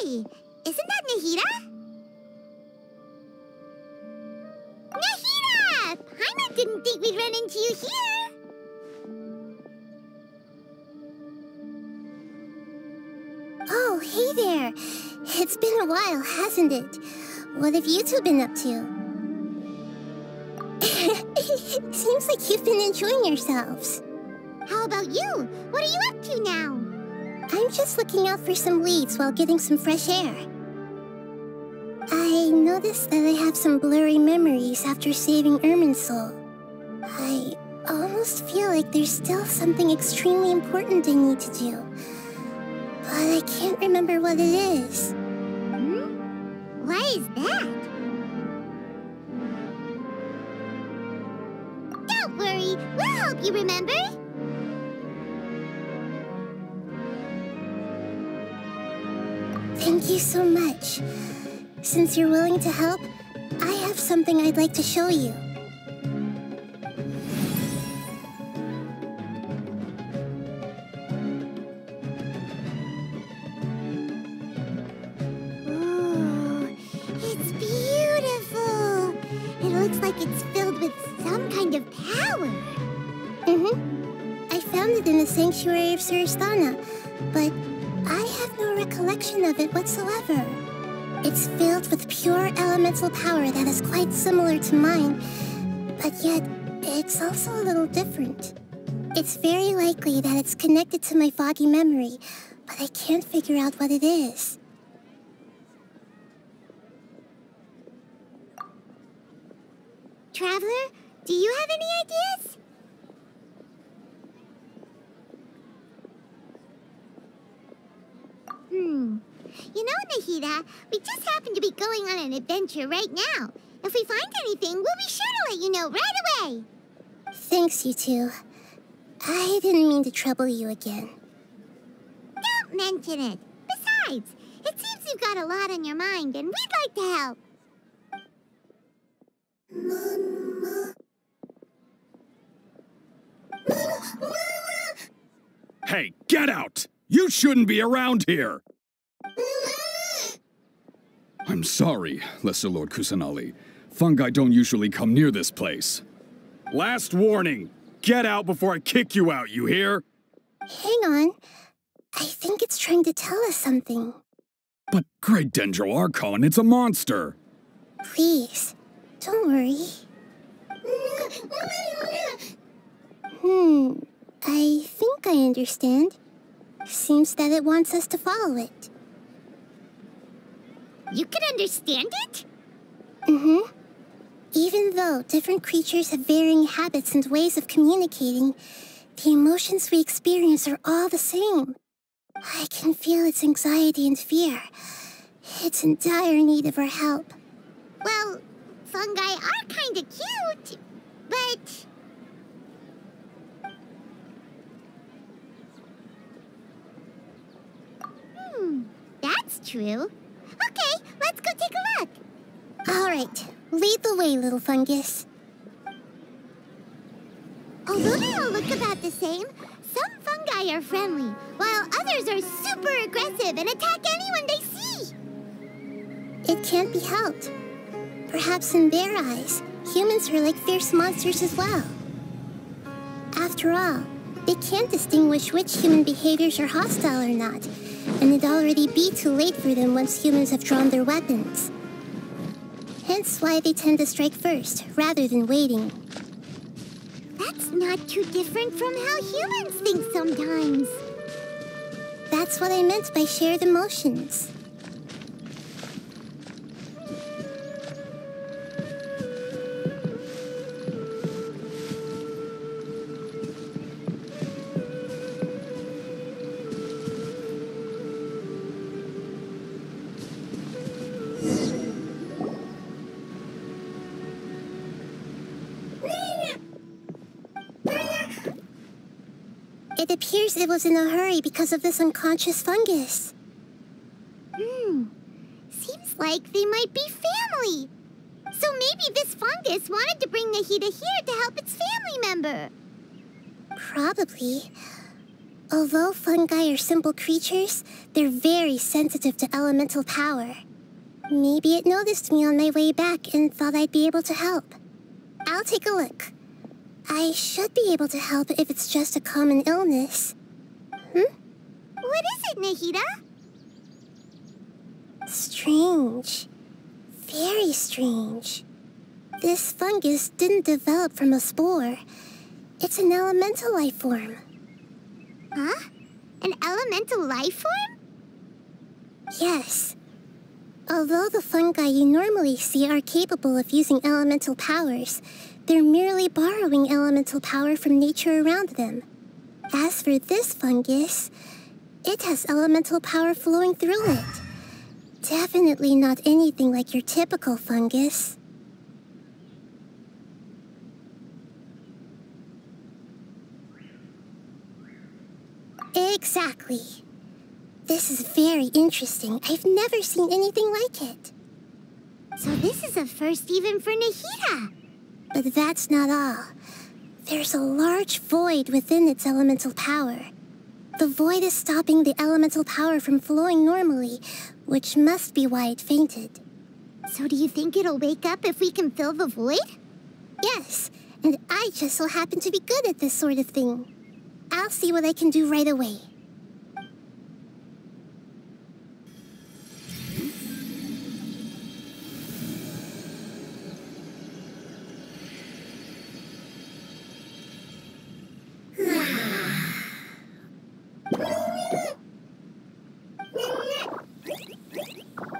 Hey, isn't that Nahida? Nahida! Paimon didn't think we'd run into you here. Oh, hey there. It's been a while, hasn't it? What have you two been up to? Seems like you've been enjoying yourselves. How about you? What are you up to now? I'm just looking out for some leads while getting some fresh air. I noticed that I have some blurry memories after saving Irminsul. I almost feel like there's still something extremely important I need to do. But I can't remember what it is. Why is that? Don't worry, we'll help you remember. Thank you so much. Since you're willing to help, I have something I'd like to show you. Oh, it's beautiful. It looks like it's filled with some kind of power. I found it in the sanctuary of Suristana, but I have no recollection of it whatsoever. It's filled with pure elemental power that is quite similar to mine, but yet it's also a little different. It's very likely that it's connected to my foggy memory, but I can't figure out what it is. Traveler, do you have any ideas? You know, Nahida, we just happen to be going on an adventure right now. If we find anything, we'll be sure to let you know right away. Thanks, you two. I didn't mean to trouble you again. Don't mention it. Besides, it seems you've got a lot on your mind, and we'd like to help. Hey, get out! You shouldn't be around here! I'm sorry, Lesser Lord Kusanali. Fungi don't usually come near this place. Last warning! Get out before I kick you out, you hear? Hang on. I think it's trying to tell us something. But Great Dendro Archon, it's a monster! Please, don't worry. I think I understand. Seems that it wants us to follow it. You can understand it? Even though different creatures have varying habits and ways of communicating, the emotions we experience are all the same. I can feel its anxiety and fear. It's in dire need of our help. Well, fungi are kinda cute, but... that's true. Okay, let's go take a look. All right, lead the way, little fungus. Although they all look about the same, some fungi are friendly, while others are super aggressive and attack anyone they see. It can't be helped. Perhaps in their eyes, humans are like fierce monsters as well. After all, they can't distinguish which human behaviors are hostile or not, and it'd already be too late for them once humans have drawn their weapons. Hence why they tend to strike first, rather than waiting. That's not too different from how humans think sometimes. That's That's what I meant by shared emotions. It appears it was in a hurry because of this unconscious fungus. Seems like they might be family. So maybe this fungus wanted to bring Nahida here to help its family member. Probably. Although fungi are simple creatures, they're very sensitive to elemental power. Maybe it noticed me on my way back and thought I'd be able to help. I'll take a look. I should be able to help if it's just a common illness. What is it, Nahida? Strange. Very strange. This fungus didn't develop from a spore. It's an elemental life form. Huh? An elemental life form? Yes. Although the fungi you normally see are capable of using elemental powers, they're merely borrowing elemental power from nature around them. As for this fungus, it has elemental power flowing through it. Definitely not anything like your typical fungus. Exactly. This is very interesting. I've never seen anything like it. So this is a first even for Nahida. But that's not all. There's a large void within its elemental power. The void is stopping the elemental power from flowing normally, which must be why it fainted. So do you think it'll wake up if we can fill the void? Yes, and I just so happen to be good at this sort of thing. I'll see what I can do right away.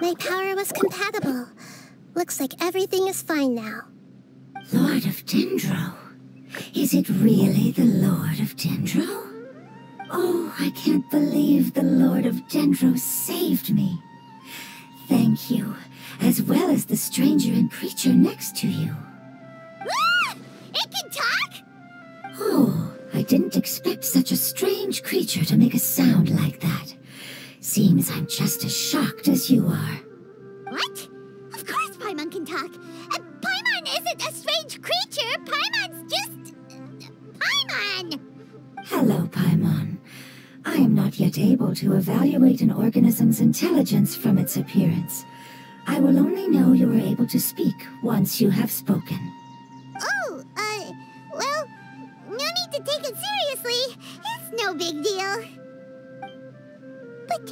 My power was compatible. Looks like everything is fine now. Lord of Dendro? Is it really the Lord of Dendro? Oh, I can't believe the Lord of Dendro saved me. Thank you, as well as the stranger and creature next to you. Ah! It can talk? Oh, I didn't expect such a strange creature to make a sound like that. Seems I'm just as shocked as you are. What? Of course Paimon can talk. Paimon isn't a strange creature. Paimon's just... Paimon! Hello, Paimon. I am not yet able to evaluate an organism's intelligence from its appearance. I will only know you are able to speak once you have spoken. Oh, well, no need to take it seriously. It's no big deal. But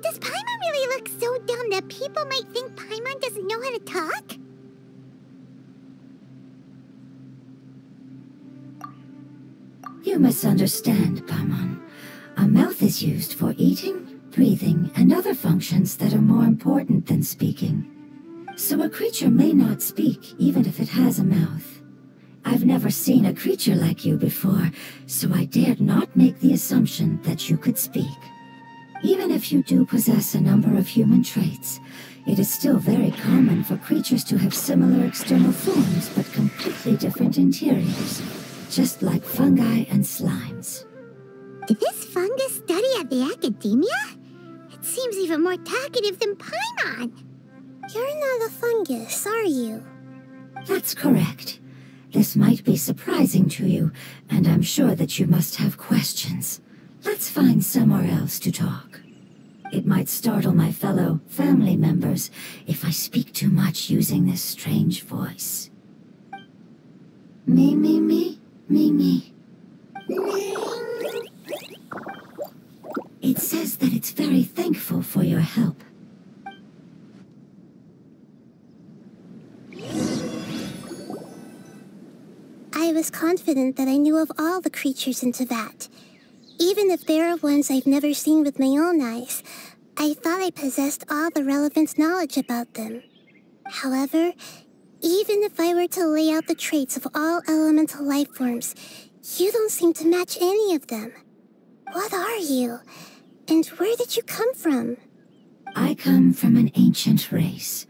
does Paimon really look so dumb that people might think Paimon doesn't know how to talk? You misunderstand, Paimon. A mouth is used for eating, breathing, and other functions that are more important than speaking. So a creature may not speak, even if it has a mouth. I've never seen a creature like you before, so I dared not make the assumption that you could speak. Even if you do possess a number of human traits, it is still very common for creatures to have similar external forms but completely different interiors, just like fungi and slimes. Did this fungus study at the academia? It seems even more talkative than Paimon. You're not a fungus, are you? That's correct. This might be surprising to you, and I'm sure that you must have questions. Let's find somewhere else to talk. It might startle my fellow family members if I speak too much using this strange voice. Me, me, me, me, me. It says that it's very thankful for your help. I was confident that I knew of all the creatures in Teyvat. Even if there are ones I've never seen with my own eyes, I thought I possessed all the relevant knowledge about them. However, even if I were to lay out the traits of all elemental life forms, you don't seem to match any of them. What are you? And where did you come from? I come from an ancient race.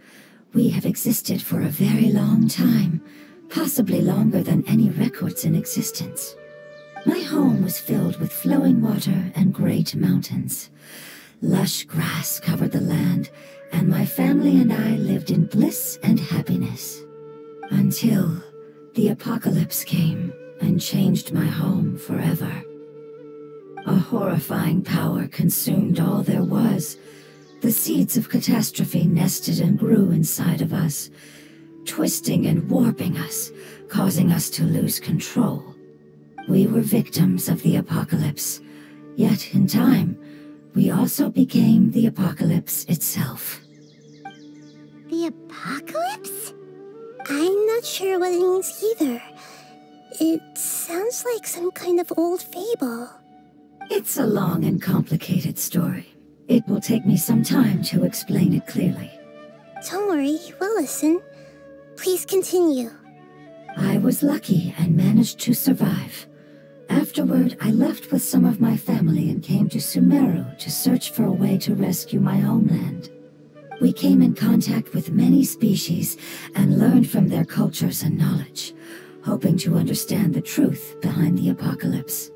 We have existed for a very long time, possibly longer than any records in existence. My home was filled with flowing water and great mountains. Lush grass covered the land, and my family and I lived in bliss and happiness. Until the apocalypse came and changed my home forever. A horrifying power consumed all there was. The seeds of catastrophe nested and grew inside of us, twisting and warping us, causing us to lose control. We were victims of the apocalypse, yet in time, we also became the apocalypse itself. The apocalypse? I'm not sure what it means either. It sounds like some kind of old fable. It's a long and complicated story. It will take me some time to explain it clearly. Don't worry, we'll listen. Please continue. I was lucky and managed to survive. Afterward, I left with some of my family and came to Sumeru to search for a way to rescue my homeland. We came in contact with many species and learned from their cultures and knowledge, hoping to understand the truth behind the apocalypse.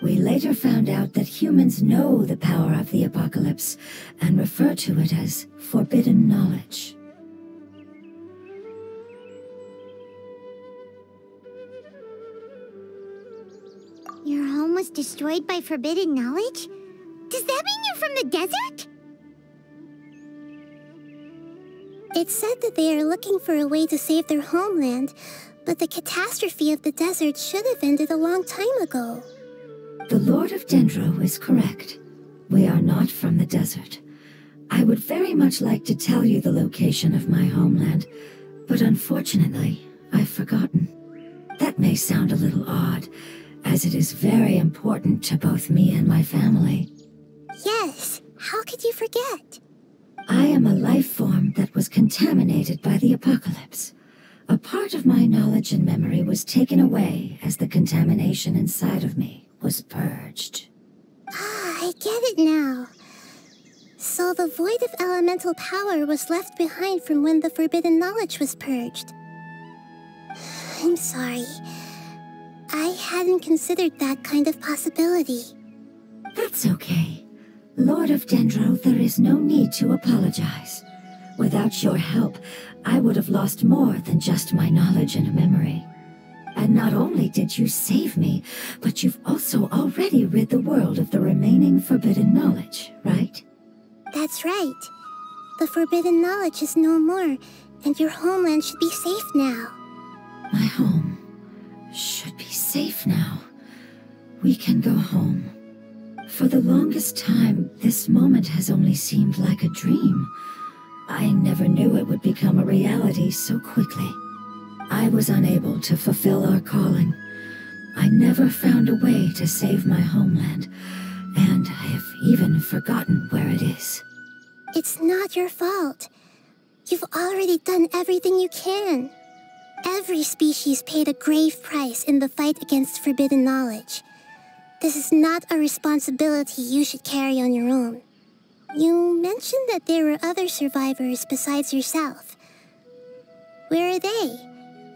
We later found out that humans know the power of the apocalypse and refer to it as forbidden knowledge. Your home was destroyed by forbidden knowledge? Does that mean you're from the desert? It said that they are looking for a way to save their homeland, but the catastrophe of the desert should have ended a long time ago. The Lord of Dendro is correct. We are not from the desert. I would very much like to tell you the location of my homeland, but unfortunately, I've forgotten. That may sound a little odd, as it is very important to both me and my family. Yes, how could you forget? I am a life form that was contaminated by the apocalypse. A part of my knowledge and memory was taken away as the contamination inside of me was purged. Ah, I get it now. So the void of elemental power was left behind from when the forbidden knowledge was purged. I'm sorry. I hadn't considered that kind of possibility. That's okay. Lord of Dendro, there is no need to apologize. Without your help, I would have lost more than just my knowledge and memory. And not only did you save me, but you've also already rid the world of the remaining forbidden knowledge, right? That's right. The forbidden knowledge is no more, and your homeland should be safe now. My home should be safe now. We can go home. For the longest time, this moment has only seemed like a dream. I never knew it would become a reality so quickly. I was unable to fulfill our calling. I never found a way to save my homeland, and I have even forgotten where it is. It's not your fault. You've already done everything you can. Every species paid a grave price in the fight against forbidden knowledge. This is not a responsibility you should carry on your own. You mentioned that there were other survivors besides yourself. Where are they?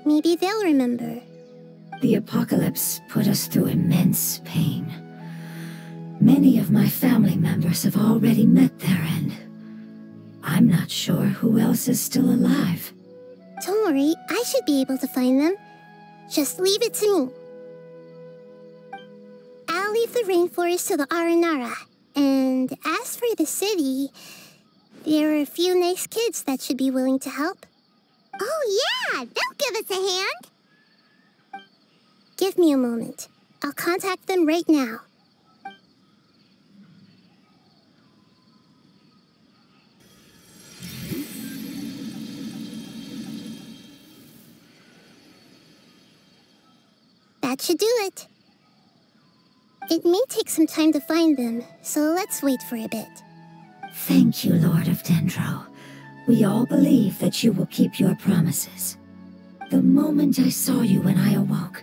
Maybe they'll remember. The apocalypse put us through immense pain. Many of my family members have already met their end. I'm not sure who else is still alive. Don't worry, I should be able to find them. Just leave it to me. I'll leave the rainforest to the Aranara. And as for the city, there are a few nice kids that should be willing to help. Oh yeah, they'll give us a hand. Give me a moment. I'll contact them right now. That should do it. It may take some time to find them, so let's wait for a bit. Thank you, Lord of Dendro. We all believe that you will keep your promises. The moment I saw you when I awoke,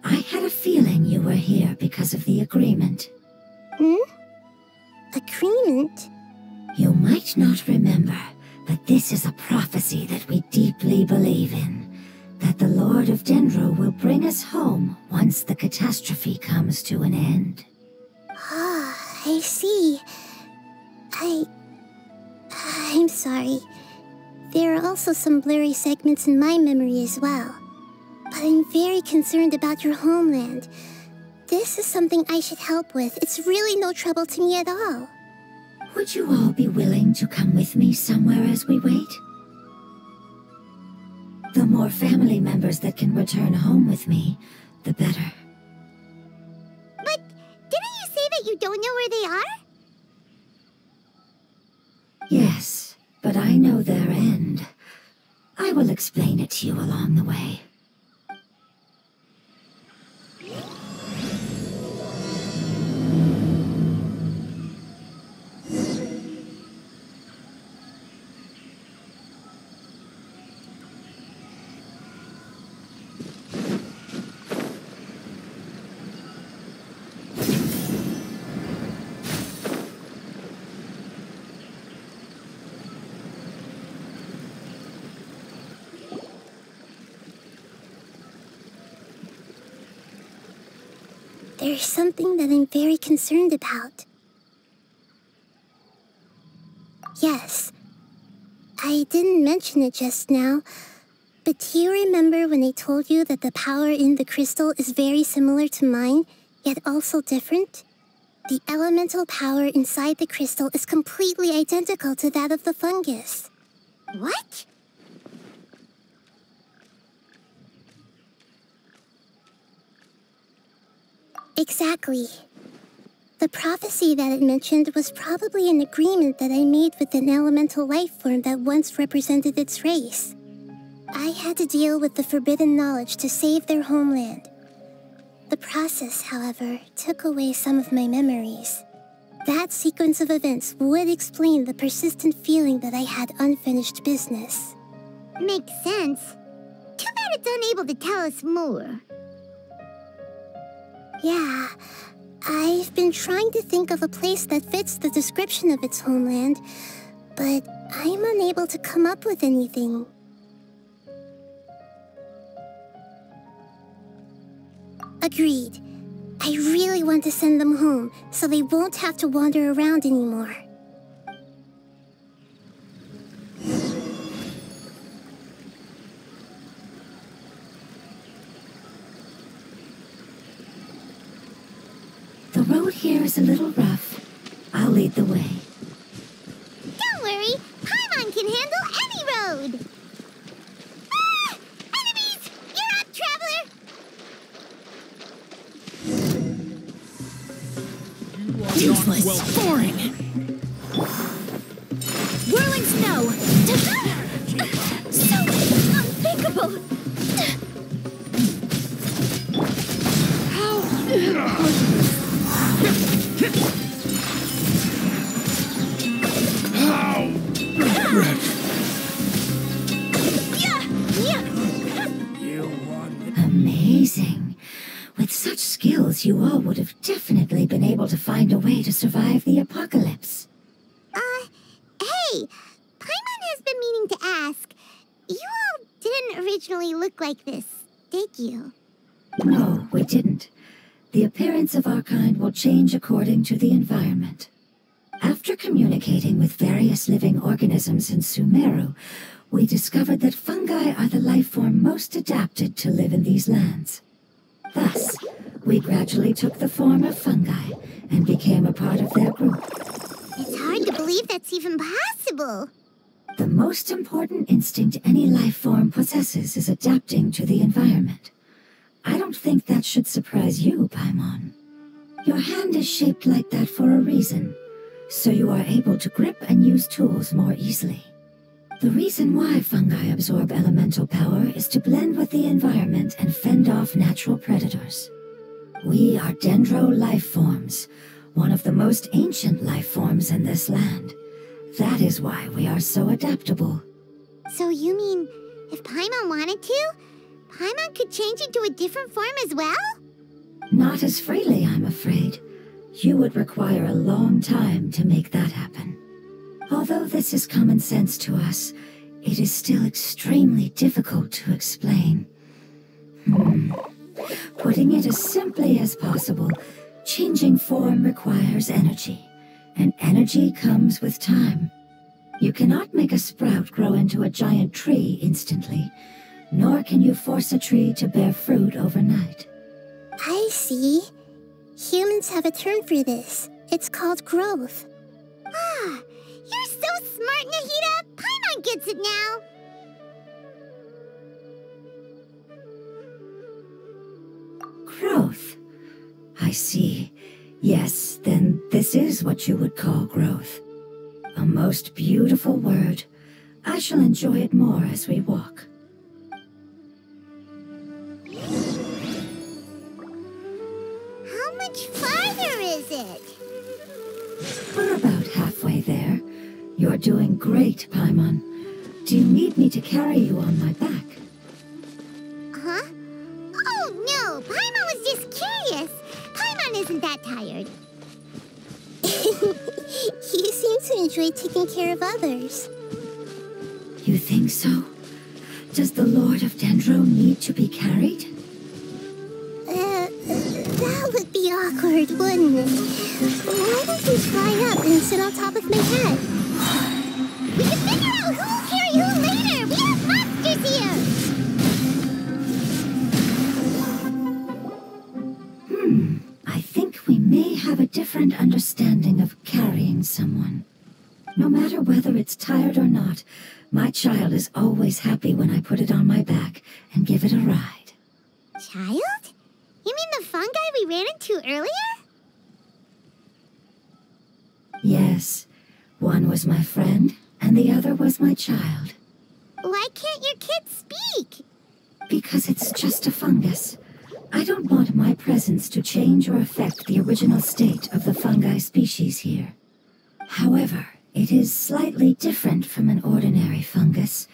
I had a feeling you were here because of the agreement. Agreement? You might not remember, but this is a prophecy that we deeply believe in. That the Lord of Dendro will bring us home once the catastrophe comes to an end. Ah, I see. I'm sorry. There are also some blurry segments in my memory as well. But I'm very concerned about your homeland. This is something I should help with. It's really no trouble to me at all. Would you all be willing to come with me somewhere as we wait? The more family members that can return home with me, the better. But didn't you say that you don't know where they are? Yes, but I know their end. I will explain it to you along the way. There's something that I'm very concerned about. Yes, I didn't mention it just now, but do you remember when I told you that the power in the crystal is very similar to mine, yet also different? The elemental power inside the crystal is completely identical to that of the fungus. What? Exactly. The prophecy that it mentioned was probably an agreement that I made with an elemental life form that once represented its race. I had to deal with the forbidden knowledge to save their homeland. The process, however, took away some of my memories. That sequence of events would explain the persistent feeling that I had unfinished business. Makes sense. Too bad it's unable to tell us more. Yeah, I've been trying to think of a place that fits the description of its homeland, but I'm unable to come up with anything. Agreed. I really want to send them home, so they won't have to wander around anymore. The road here is a little rough. I'll lead the way. Don't worry, Paimon can handle any road! Ah! Enemies! You're up, traveler! Useless. Boring. Whirling snow! So unthinkable! Amazing. With such skills, you all would have definitely been able to find a way to survive the apocalypse. Hey! Paimon has been meaning to ask. You all didn't originally look like this, did you? No, we didn't. The appearance of our kind will change according to the environment. After communicating with various living organisms in Sumeru, we discovered that fungi are the life form most adapted to live in these lands. Thus, we gradually took the form of fungi and became a part of their group. It's hard to believe that's even possible. The most important instinct any life form possesses is adapting to the environment. I don't think that should surprise you, Paimon. Your hand is shaped like that for a reason, so you are able to grip and use tools more easily. The reason why fungi absorb elemental power is to blend with the environment and fend off natural predators. We are dendro life forms, one of the most ancient life forms in this land. That is why we are so adaptable. So you mean, if Paimon wanted to, Paimon could change into a different form as well? Not as freely, I'm afraid. You would require a long time to make that happen. Although this is common sense to us, it is still extremely difficult to explain. Putting it as simply as possible, changing form requires energy, and energy comes with time. You cannot make a sprout grow into a giant tree instantly, nor can you force a tree to bear fruit overnight. I see. Humans have a term for this. It's called growth. Ah, you're so smart, Nahida! Paimon gets it now! Growth. I see. Yes, then this is what you would call growth. A most beautiful word. I shall enjoy it more as we walk. How much farther is it? We're about halfway there. You're doing great, Paimon. Do you need me to carry you on my back? Huh? Oh, no! Paimon was just curious! Paimon isn't that tired. You seem to enjoy taking care of others. You think so? Does the Lord of Dendro need to be carried? That would be awkward, wouldn't it? Why don't you fly up and sit on top of my head? We can figure out who'll carry who later! We have monsters here! I think we may have a different understanding of carrying someone. No matter whether it's tired or not, my child is always happy when I put it on my back and give it a ride. Child? You mean the fungi we ran into earlier? Yes, one was my friend, and the other was my child. Why can't your kid speak? Because it's just a fungus. I don't want my presence to change or affect the original state of the fungi species here. However, it is slightly different from an ordinary fungus.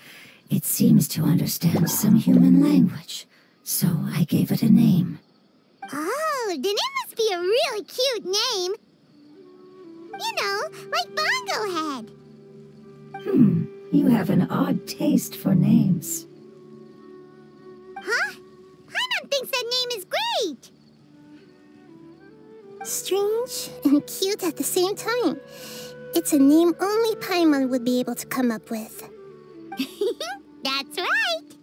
It seems to understand some human language, so I gave it a name. Oh, then it must be a really cute name. You know, like Bongo Head. You have an odd taste for names. Huh? Paimon thinks that name is great. Strange and cute at the same time. It's a name only Paimon would be able to come up with. That's right.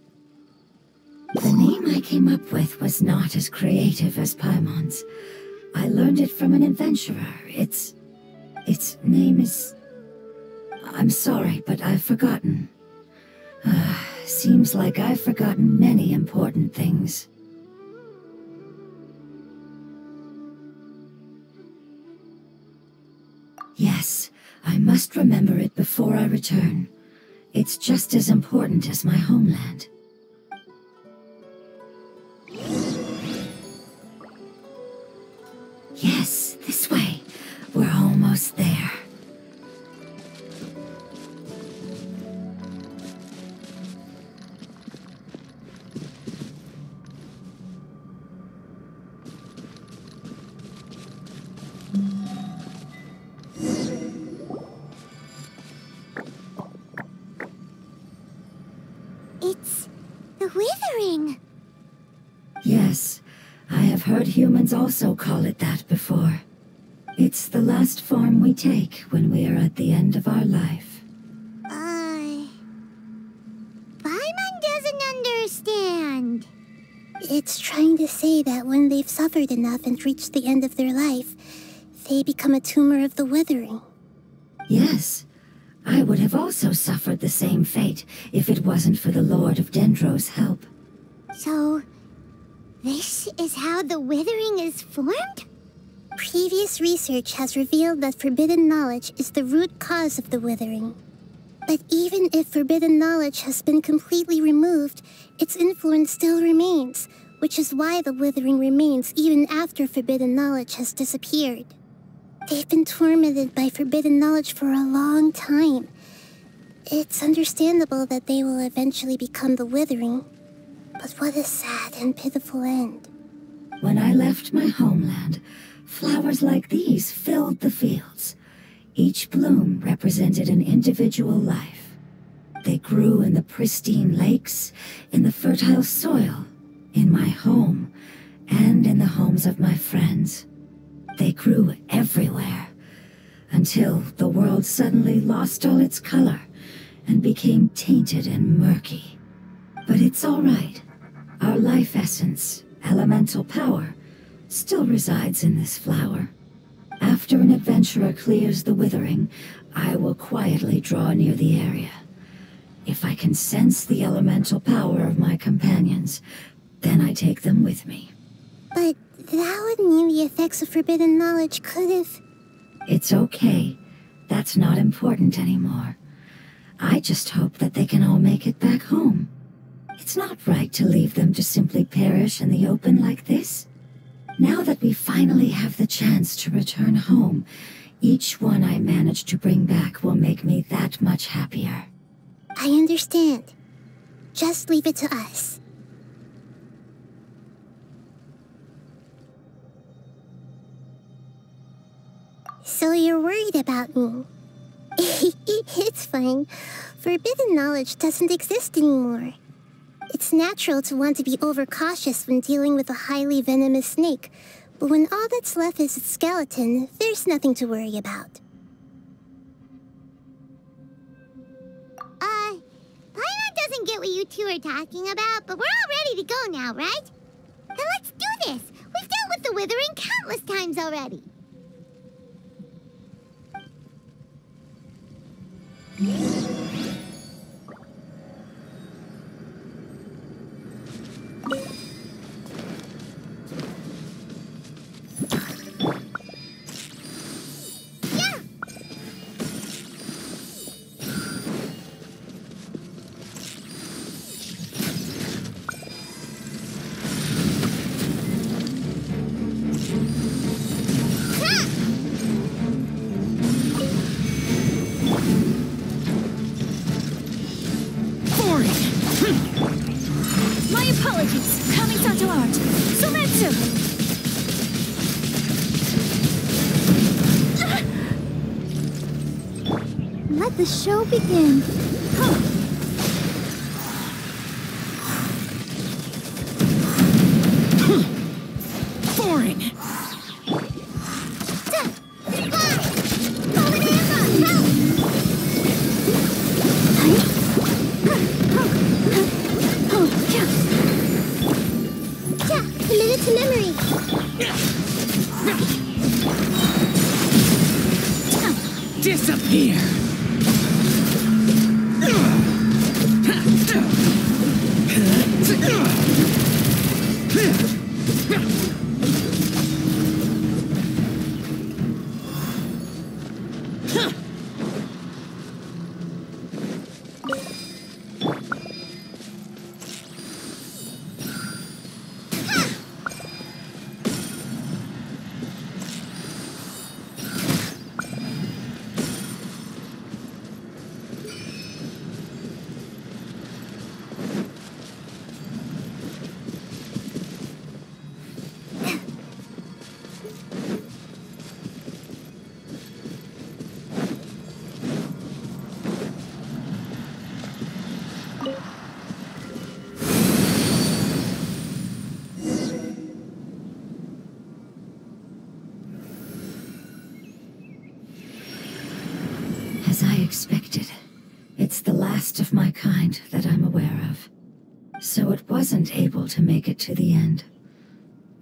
The name I came up with was not as creative as Paimon's. I learned it from an adventurer. Its name is... I'm sorry, but I've forgotten. Seems like I've forgotten many important things. Yes, I must remember it before I return. It's just as important as my homeland. Yes, this way. We're almost there. It's the Withering. Yes, I have heard humans also call it that before. It's the last form we take when we are at the end of our life. Paimon doesn't understand. It's trying to say that when they've suffered enough and reached the end of their life, they become a tumor of the Withering. Yes, I would have also suffered the same fate if it wasn't for the Lord of Dendro's help. So, this is how the Withering is formed? Previous research has revealed that forbidden knowledge is the root cause of the Withering. But even if forbidden knowledge has been completely removed, its influence still remains, which is why the withering remains even after forbidden knowledge has disappeared. They've been tormented by forbidden knowledge for a long time. It's understandable that they will eventually become the withering, but what a sad and pitiful end. When I left my homeland, flowers like these filled the fields. Each bloom represented an individual life. They grew in the pristine lakes, in the fertile soil, in my home, and in the homes of my friends. They grew everywhere, until the world suddenly lost all its color and became tainted and murky. But it's all right. Our life essence, elemental power, still resides in this flower. After an adventurer clears the withering, I will quietly draw near the area. If I can sense the elemental power of my companions, then I take them with me. But that would mean the effects of forbidden knowledge could have... It's okay. That's not important anymore. I just hope that they can all make it back home. It's not right to leave them to simply perish in the open like this. Now that we finally have the chance to return home, each one I manage to bring back will make me that much happier. I understand. Just leave it to us. So you're worried about me? It's fine. Forbidden knowledge doesn't exist anymore. It's natural to want to be overcautious when dealing with a highly venomous snake, but when all that's left is its skeleton, there's nothing to worry about. Paimon doesn't get what you two are talking about, but we're all ready to go now, right? Then let's do this! We've dealt with the withering countless times already! My apologies. Kami-sato art. Sumeru! Let the show begin. Boring! Commit it to memory. Disappear! As I expected, it's the last of my kind that I'm aware of. So it wasn't able to make it to the end.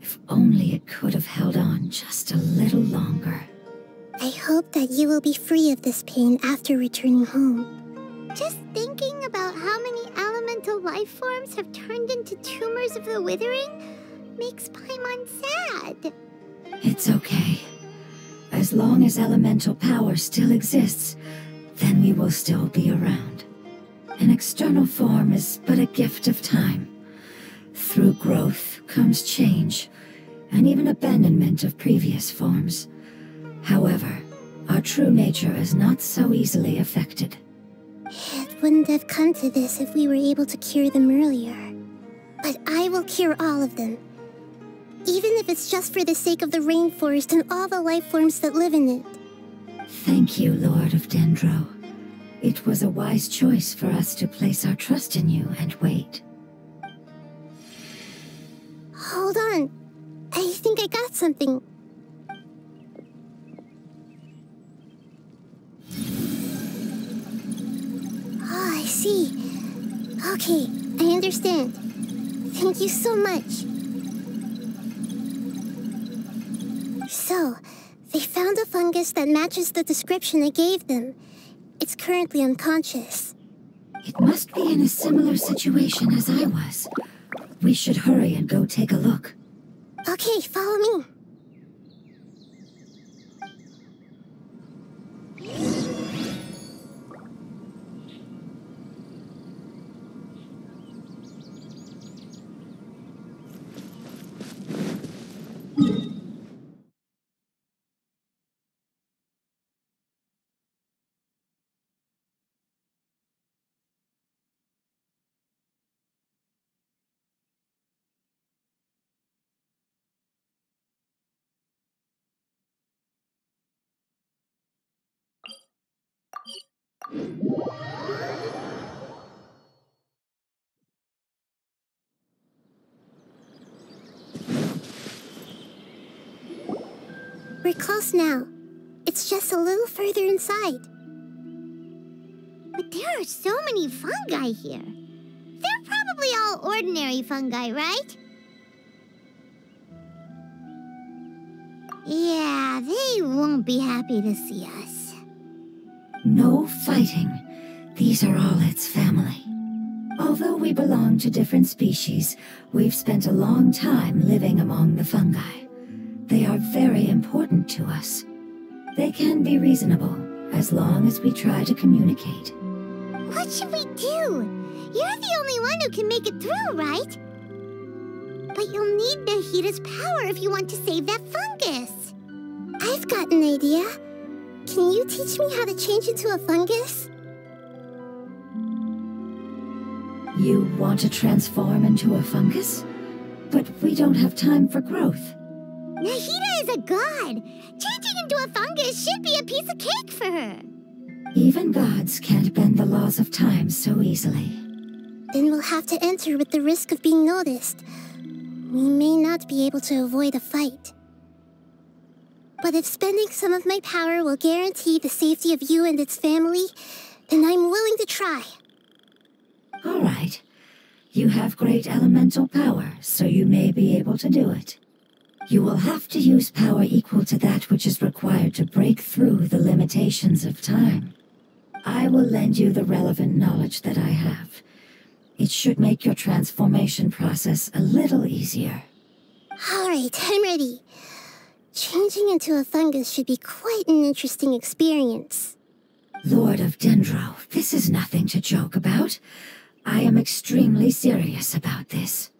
If only it could have held on just a little longer. I hope that you will be free of this pain after returning home. Just thinking about how many elemental life forms have turned into tumors of the withering makes Paimon sad. It's okay. As long as elemental power still exists, then we will still be around. An external form is but a gift of time. Through growth comes change, and even abandonment of previous forms. However, our true nature is not so easily affected. It wouldn't have come to this if we were able to cure them earlier. But I will cure all of them. Even if it's just for the sake of the rainforest and all the life forms that live in it. Thank you, Lord of Dendro. It was a wise choice for us to place our trust in you and wait. Hold on. I think I got something. Oh, I see. Okay, I understand. Thank you so much. So, they found a fungus that matches the description I gave them. It's currently unconscious. It must be in a similar situation as I was. We should hurry and go take a look. Okay, follow me. We're close now. It's just a little further inside. But there are so many fungi here. They're probably all ordinary fungi, right? Yeah, they won't be happy to see us. No fighting. These are all its family. Although we belong to different species, we've spent a long time living among the fungi. They are very important to us. They can be reasonable, as long as we try to communicate. What should we do? You're the only one who can make it through, right? But you'll need Nahida's power if you want to save that fungus. I've got an idea. Can you teach me how to change into a fungus? You want to transform into a fungus? But we don't have time for growth. Nahida is a god. Changing into a fungus should be a piece of cake for her. Even gods can't bend the laws of time so easily. Then we'll have to enter with the risk of being noticed. We may not be able to avoid a fight. But if spending some of my power will guarantee the safety of you and its family, then I'm willing to try. All right. You have great elemental power, so you may be able to do it. You will have to use power equal to that which is required to break through the limitations of time. I will lend you the relevant knowledge that I have. It should make your transformation process a little easier. All right, I'm ready. Changing into a fungus should be quite an interesting experience. Lord of Dendro, this is nothing to joke about. I am extremely serious about this.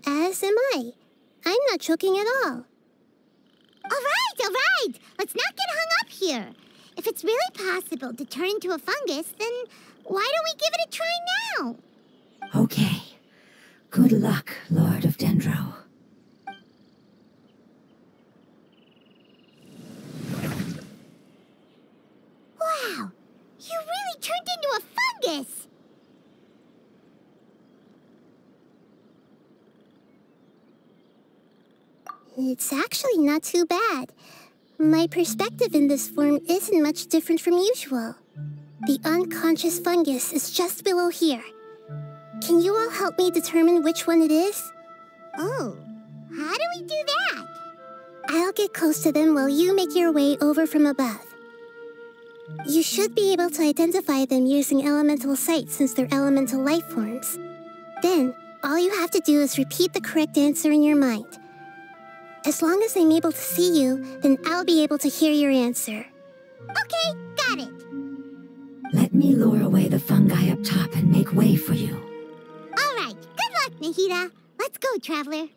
As am I. I'm not joking at all. All right. Let's not get hung up here. If it's really possible to turn into a fungus, then why don't we give it a try now? Okay. Good luck, Lord of Dendro. Wow! You really turned into a fungus! It's actually not too bad. My perspective in this form isn't much different from usual. The unconscious fungus is just below here. Can you all help me determine which one it is? Oh, how do we do that? I'll get close to them while you make your way over from above. You should be able to identify them using elemental sight since they're elemental life forms. Then, all you have to do is repeat the correct answer in your mind. As long as I'm able to see you, then I'll be able to hear your answer. Okay, got it. Let me lure away the fungi up top and make way for you. All right, good Nahida. Let's go, Traveler.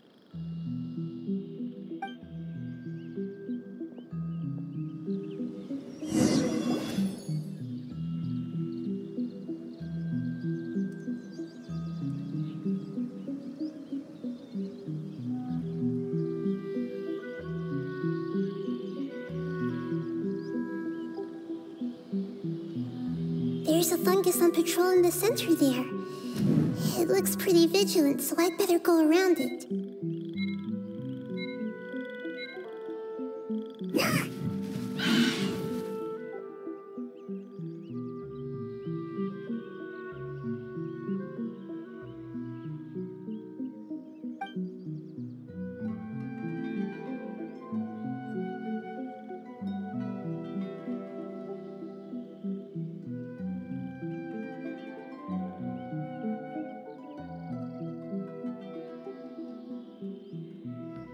There's a fungus on patrol in the center there. It looks pretty vigilant, so I'd better go around it.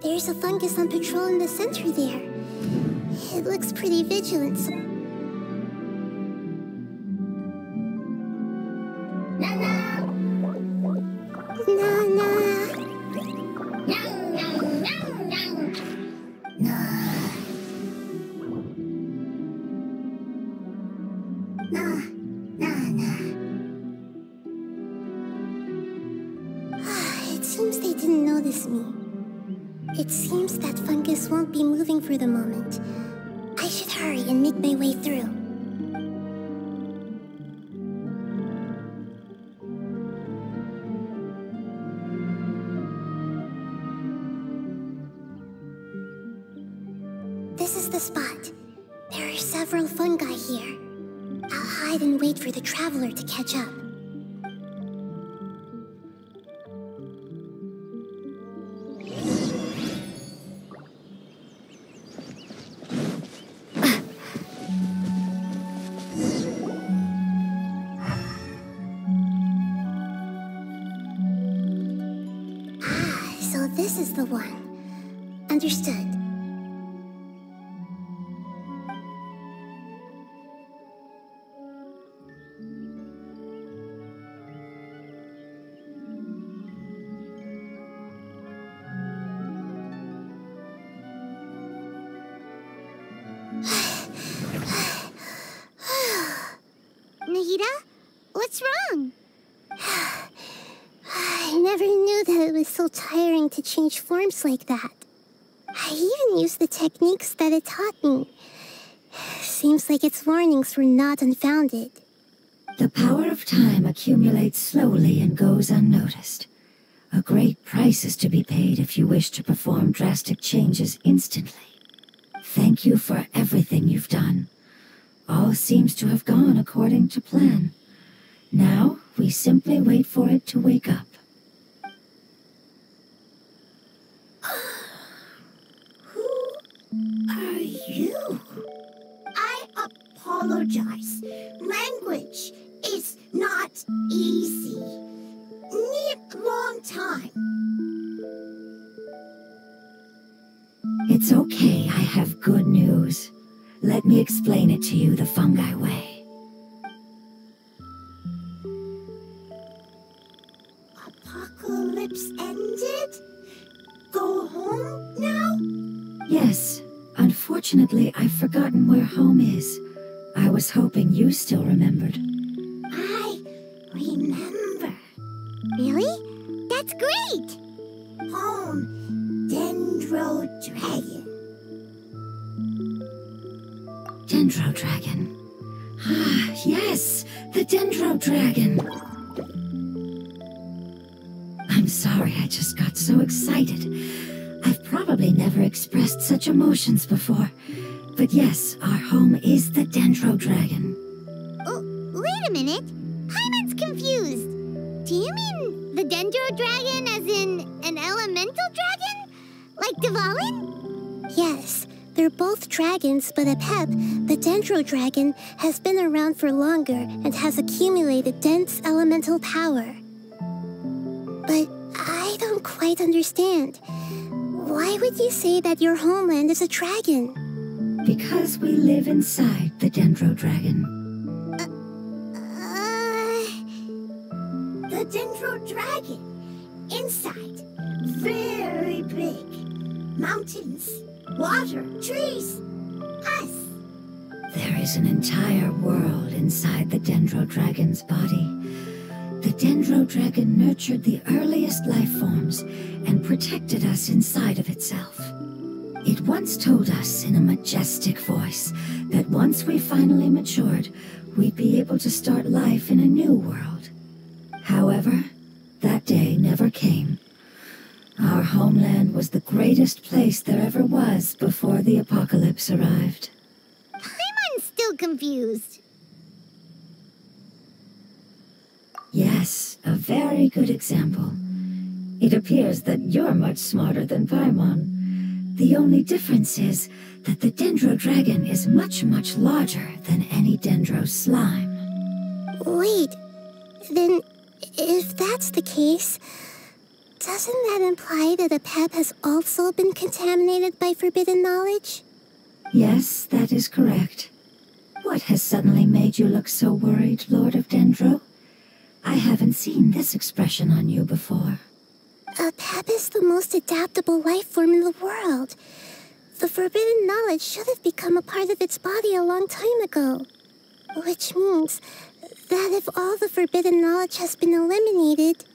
There's a fungus on patrol in the center there. It looks pretty vigilant, so... Nana! It seems they didn't notice me. It seems that fungus won't be moving for the moment. I should hurry and make my way through. This is the spot. There are several fungi here. I'll hide and wait for the traveler to catch up. This is the one. Understood. Nahida? What's wrong? I never knew that it was so tiring to change forms like that. I even used the techniques that it taught me. Seems like its warnings were not unfounded. The power of time accumulates slowly and goes unnoticed. A great price is to be paid if you wish to perform drastic changes instantly. Thank you for everything you've done. All seems to have gone according to plan. Now, we simply wait for it to wake up. Who are you? I apologize. Language is not easy. Need long time. It's okay, I have good news. Let me explain it to you the fungi way. Apocalypse ended? Go home now? Yes. Unfortunately, I've forgotten where home is. I was hoping you still remembered. I remember. Really? That's great! Home, Dendro Dragon. Dendro Dragon. Ah, yes! The Dendro Dragon! I'm sorry, I just got so excited. I've probably never expressed such emotions before. But yes, our home is the Dendro Dragon. Oh, wait a minute. Paimon's confused. Do you mean the Dendro Dragon as in an elemental dragon? Like Dvalin? Yes, they're both dragons, but Apep, the Dendro Dragon, has been around for longer and has accumulated dense elemental power. But I don't quite understand. Why would you say that your homeland is a dragon? Because we live inside the Dendro Dragon. The Dendro Dragon. Inside, very big. Mountains, water, trees, us. There is an entire world inside the Dendro Dragon's body. The Dendro Dragon nurtured the earliest life forms and protected us inside of itself. It once told us in a majestic voice that once we finally matured, we'd be able to start life in a new world. However, that day never came. Our homeland was the greatest place there ever was before the apocalypse arrived. I'm still confused. Yes, a very good example. It appears that you're much smarter than Paimon. The only difference is that the Dendro Dragon is much, much larger than any Dendro slime. Wait, then if that's the case, doesn't that imply that Apep has also been contaminated by forbidden knowledge? Yes, that is correct. What has suddenly made you look so worried, Lord of Dendro? I haven't seen this expression on you before. Apep is the most adaptable life form in the world. The forbidden knowledge should have become a part of its body a long time ago. Which means that if all the forbidden knowledge has been eliminated,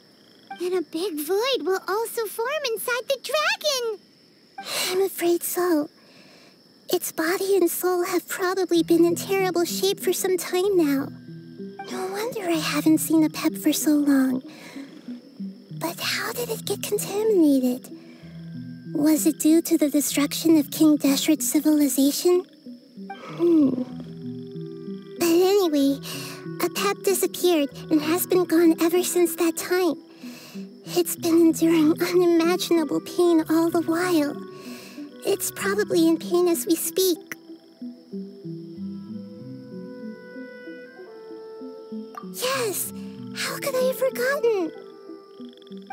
then a big void will also form inside the dragon! I'm afraid so. Its body and soul have probably been in terrible shape for some time now. No wonder I haven't seen Apep for so long. But how did it get contaminated? Was it due to the destruction of King Deshret's civilization? But anyway, Apep disappeared and has been gone ever since that time. It's been enduring unimaginable pain all the while. It's probably in pain as we speak. Yes! How could I have forgotten?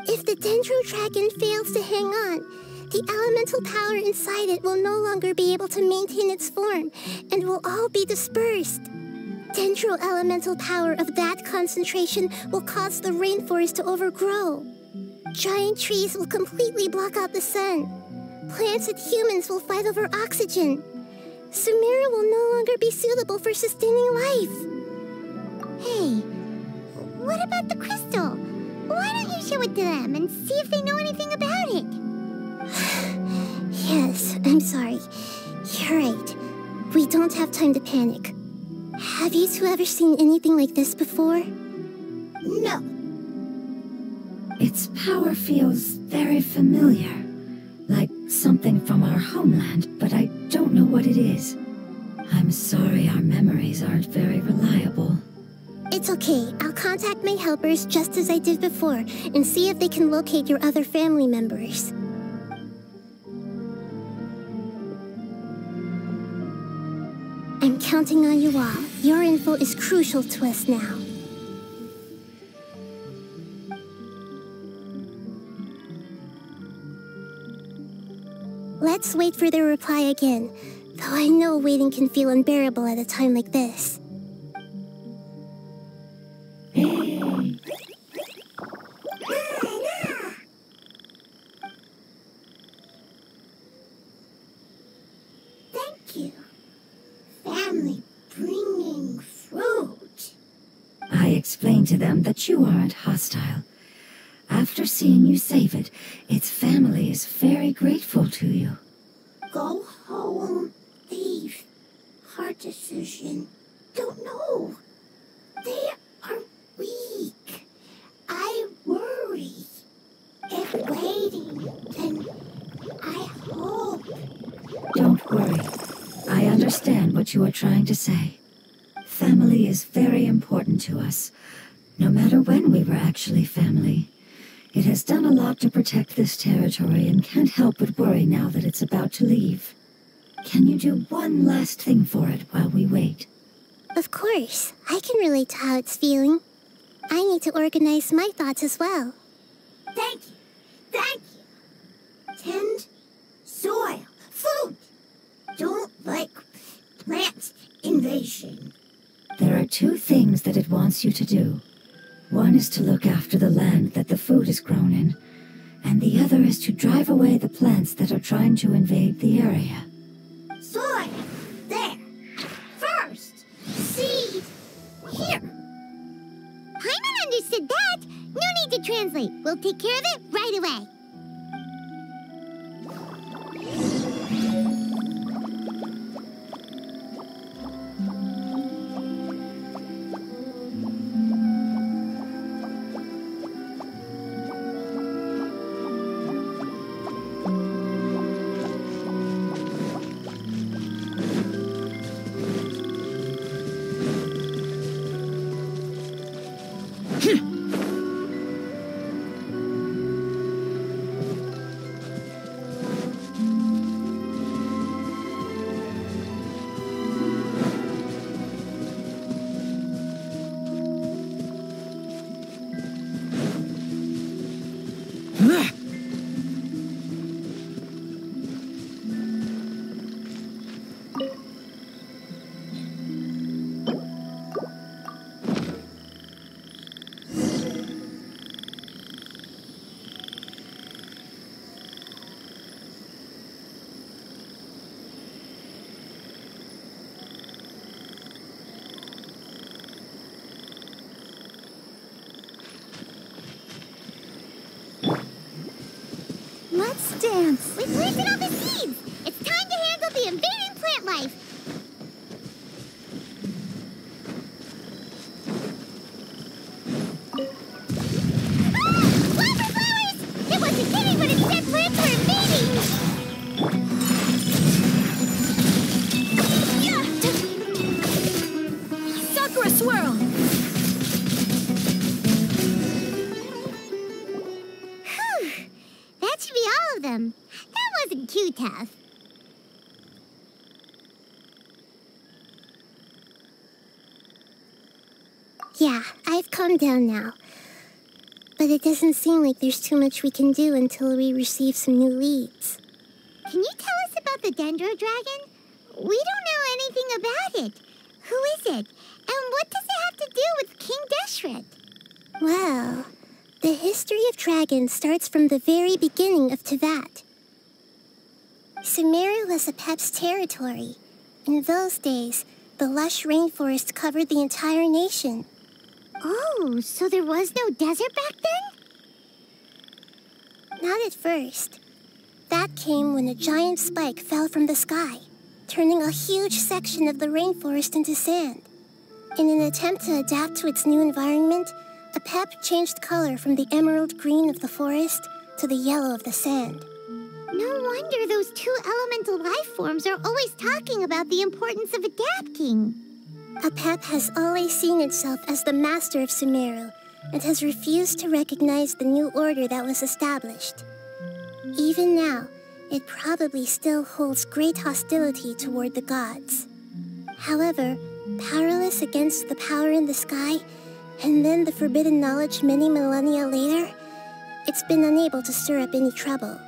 If the Dendro Dragon fails to hang on, the elemental power inside it will no longer be able to maintain its form and will all be dispersed. Dendro elemental power of that concentration will cause the rainforest to overgrow. Giant trees will completely block out the sun. Plants and humans will fight over oxygen. Sumeru will no longer be suitable for sustaining life. Hey, what about the crystal? Why don't you show it to them and see if they know anything about it? Yes, I'm sorry. You're right. We don't have time to panic. Have you two ever seen anything like this before? No. Its power feels very familiar. Like something from our homeland, but I don't know what it is. I'm sorry our memories aren't very reliable. It's okay. I'll contact my helpers just as I did before and see if they can locate your other family members. I'm counting on you all. Your info is crucial to us now. Let's wait for their reply again, though I know waiting can feel unbearable at a time like this. Thank you. Family bringing fruit. I explained to them that you aren't hostile. After seeing you save it, its family is very grateful to you. Go home, thief. Hard decision. Don't know. They are weak. I worry. If waiting, then I hope. Don't worry. I understand what you are trying to say. Family is very important to us, no matter when we were actually family. It has done a lot to protect this territory and can't help but worry now that it's about to leave. Can you do one last thing for it while we wait? Of course. I can relate to how it's feeling. I need to organize my thoughts as well. Thank you. Thank you. Tend, soil, food. Don't like plant invasion. There are two things that it wants you to do. One is to look after the land that the food is grown in, and the other is to drive away the plants that are trying to invade the area. Soil. There. First. Seed. Here. Paimon understood that. No need to translate. We'll take care of it right away. Let's dance. We've planted all the seeds. It's time to handle the invading plant life. Flower flowers! It wasn't kidding when it said plants were invading. Yeah. Sakura swirl. That should be all of them. That wasn't too tough. Yeah, I've calmed down now. But it doesn't seem like there's too much we can do until we receive some new leads. Can you tell us about the Dendro Dragon? We don't know anything about it. Who is it? And what does it have to do with King Deshret? Well, the history of dragons starts from the very beginning of Teyvat. Sumeru was Apep's territory. In those days, the lush rainforest covered the entire nation. Oh, so there was no desert back then? Not at first. That came when a giant spike fell from the sky, turning a huge section of the rainforest into sand. In an attempt to adapt to its new environment, Apep changed color from the emerald green of the forest to the yellow of the sand. No wonder those two elemental life forms are always talking about the importance of adapting. Apep has always seen itself as the master of Sumeru and has refused to recognize the new order that was established. Even now, it probably still holds great hostility toward the gods. However, powerless against the power in the sky, and then the forbidden knowledge many millennia later, it's been unable to stir up any trouble.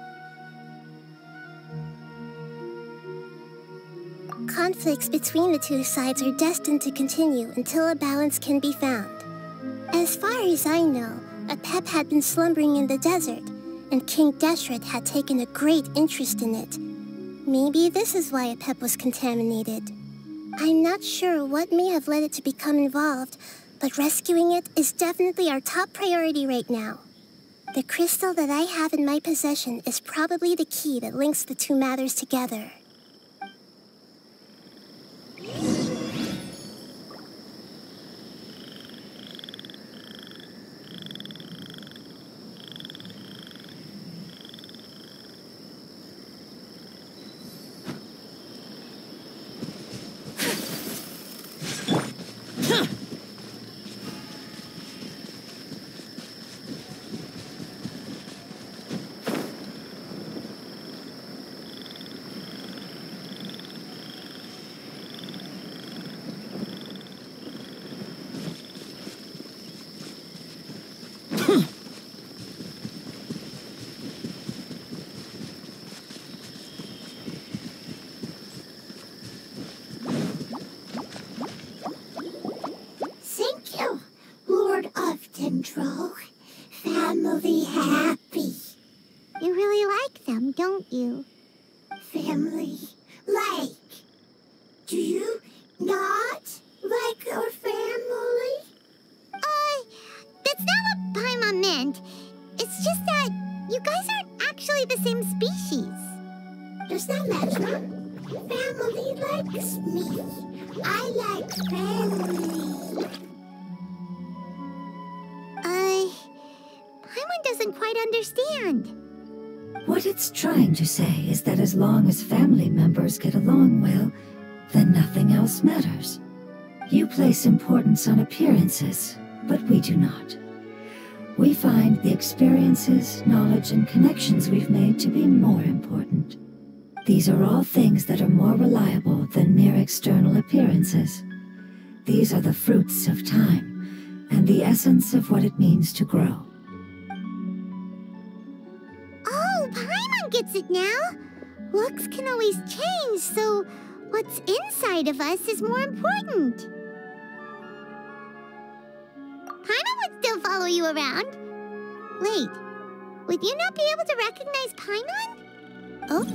Conflicts between the two sides are destined to continue until a balance can be found. As far as I know, Apep had been slumbering in the desert, and King Deshret had taken a great interest in it. Maybe this is why Apep was contaminated. I'm not sure what may have led it to become involved, but rescuing it is definitely our top priority right now. The crystal that I have in my possession is probably the key that links the two matters together. Thank you, Lord of Dendro. Family happy. family. Paimon doesn't quite understand. What it's trying to say is that as long as family members get along well, then nothing else matters. You place importance on appearances, but we do not. We find the experiences, knowledge, and connections we've made to be more important. These are all things that are more reliable than mere external appearances. These are the fruits of time, and the essence of what it means to grow. Oh, Paimon gets it now! Looks can always change, so what's inside of us is more important. Paimon would still follow you around. Wait, would you not be able to recognize Paimon? Oh?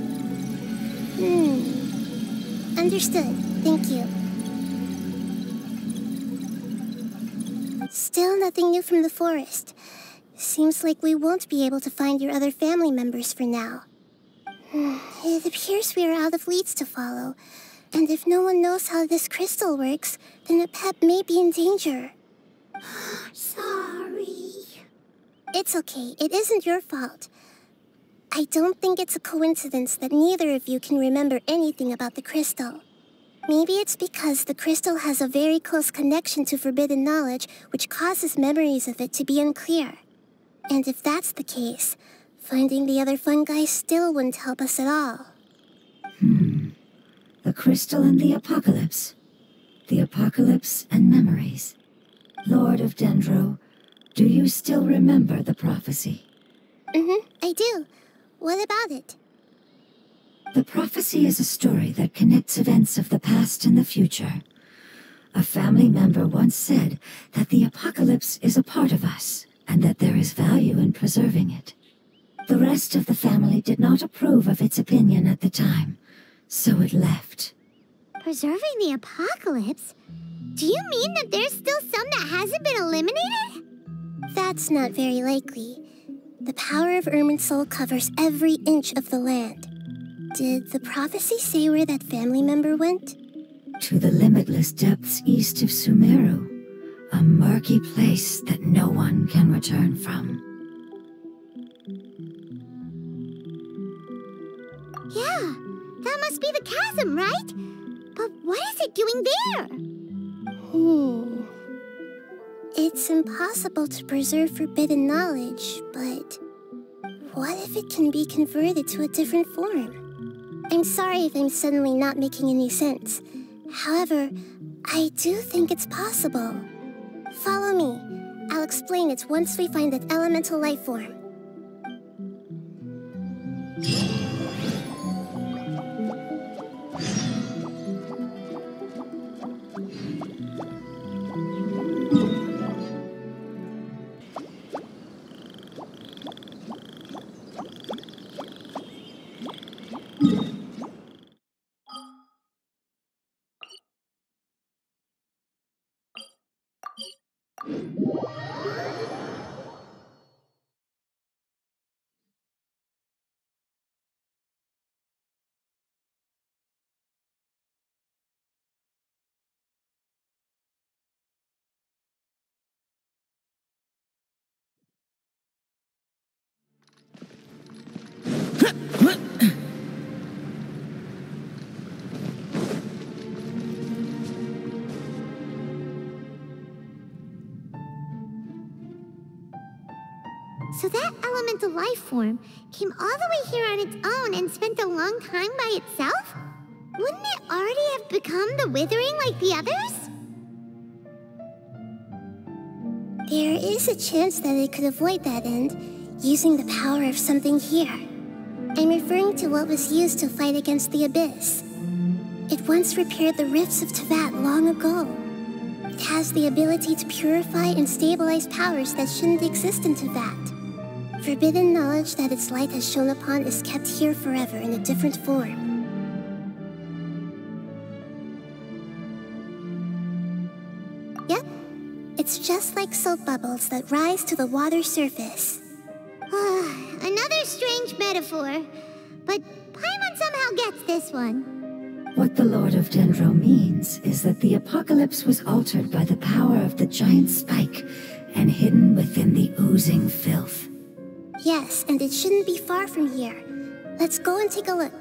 Understood. Thank you. Still nothing new from the forest. Seems like we won't be able to find your other family members for now. It appears we are out of leads to follow. And if no one knows how this crystal works, then Apep may be in danger. Sorry. It's okay. It isn't your fault. I don't think it's a coincidence that neither of you can remember anything about the crystal. Maybe it's because the crystal has a very close connection to forbidden knowledge, which causes memories of it to be unclear. And if that's the case, finding the other fungi still wouldn't help us at all. The crystal and the apocalypse. The apocalypse and memories. Lord of Dendro, do you still remember the prophecy? I do. What about it? The prophecy is a story that connects events of the past and the future. A family member once said that the apocalypse is a part of us, and that there is value in preserving it. The rest of the family did not approve of its opinion at the time, so it left. Preserving the apocalypse? Do you mean that there's still some that hasn't been eliminated? That's not very likely. The power of Irminsul covers every inch of the land. Did the prophecy say where that family member went? To the limitless depths east of Sumeru, a murky place that no one can return from. Yeah, that must be the chasm, right? But what is it doing there? It's impossible to preserve forbidden knowledge, but what if it can be converted to a different form? I'm sorry if I'm suddenly not making any sense. However, I do think it's possible. Follow me. I'll explain it once we find that elemental life form. So that elemental life form came all the way here on its own and spent a long time by itself? Wouldn't it already have become the Withering like the others? There is a chance that it could avoid that end, using the power of something here. I'm referring to what was used to fight against the Abyss. It once repaired the rifts of Teyvat long ago. It has the ability to purify and stabilize powers that shouldn't exist in Teyvat. Forbidden knowledge that its light has shone upon is kept here forever in a different form. Yep, it's just like soap bubbles that rise to the water's surface. Another strange metaphor, but Paimon somehow gets this one. What the Lord of Dendro means is that the the apocalypse was altered by the power of the giant spike and hidden within the oozing filth. Yes, and it shouldn't be far from here. Let's go and take a look.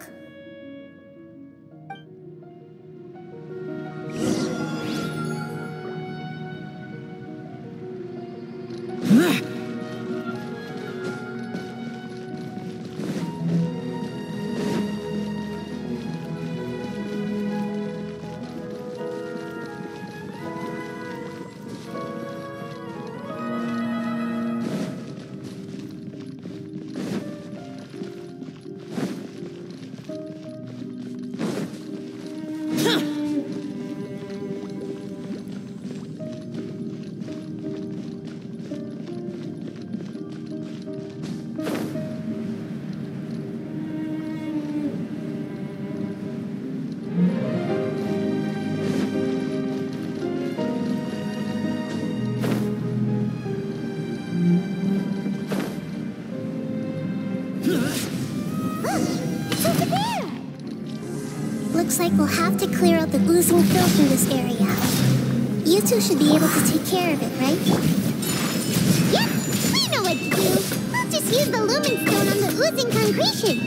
Looks like we'll have to clear out the oozing filth in this area. You two should be able to take care of it, right? Yep, we know what to do. We'll just use the lumen stone on the oozing concretion.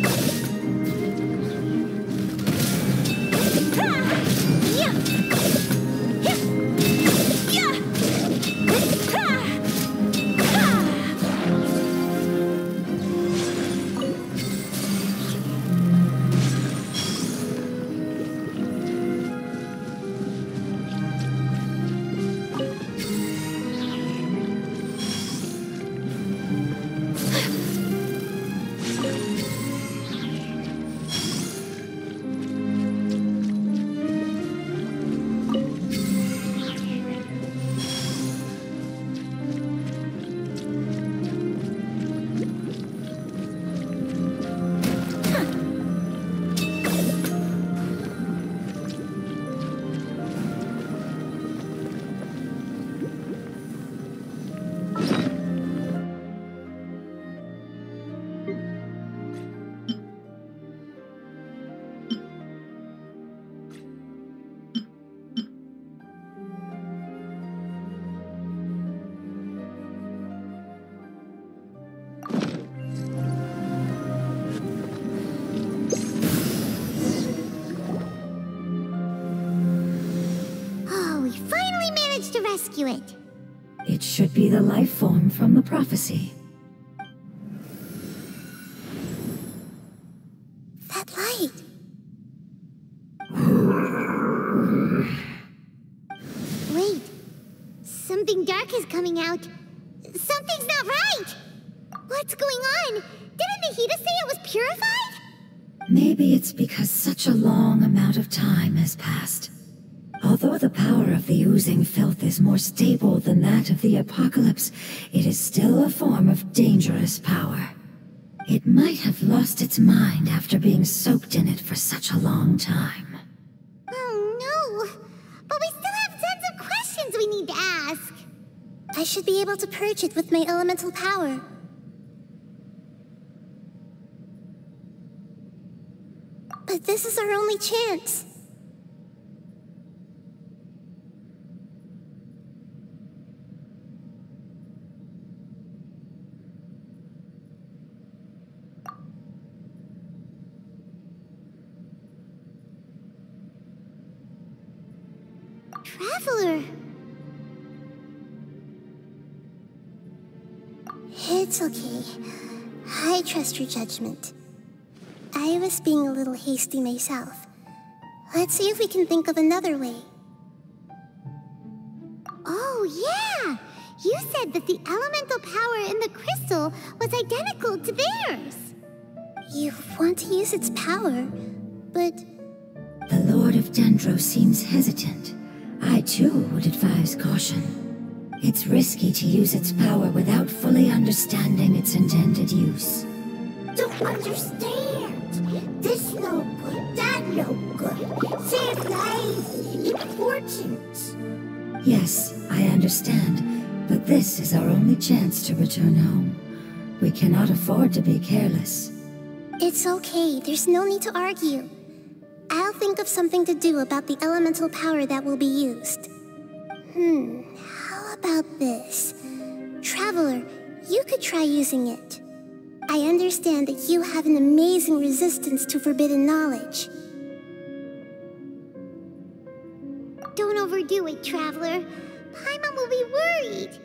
Rescue it. It should be the life form from the prophecy. That light. Wait. Something dark is coming out. Something's not right. What's going on? Didn't Nahida say it was purified? Maybe it's because such a long amount of time has passed. Although the power of the oozing filth is more stable than that of the apocalypse, it is still a form of dangerous power. It might have lost its mind after being soaked in it for such a long time. Oh no! But we still have tons of questions we need to ask. I should be able to purge it with my elemental power. But this is our only chance. Traveler. It's okay. I trust your judgment. I was being a little hasty myself. Let's see if we can think of another way. Oh, yeah! You said that the elemental power in the crystal was identical to theirs. You want to use its power, but... The Lord of Dendro seems hesitant. I too would advise caution. It's risky to use its power without fully understanding its intended use. Don't understand. This no good, that no good. Save lives. Important. Yes, I understand. But this is our only chance to return home. We cannot afford to be careless. It's okay. There's no need to argue. I'll think of something to do about the elemental power that will be used. How about this? Traveler, you could try using it. I understand that you have an amazing resistance to forbidden knowledge. Don't overdo it, Traveler. Paimon will be worried.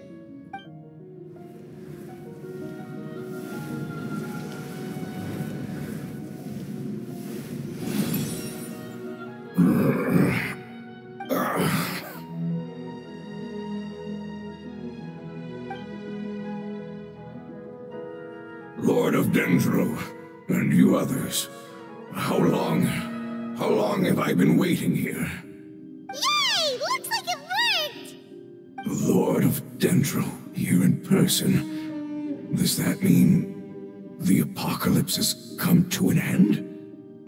Lord of Dendro, and you others, how long have I been waiting here? Yay! Looks like it worked! Lord of Dendro, here in person. Does that mean the apocalypse has come to an end?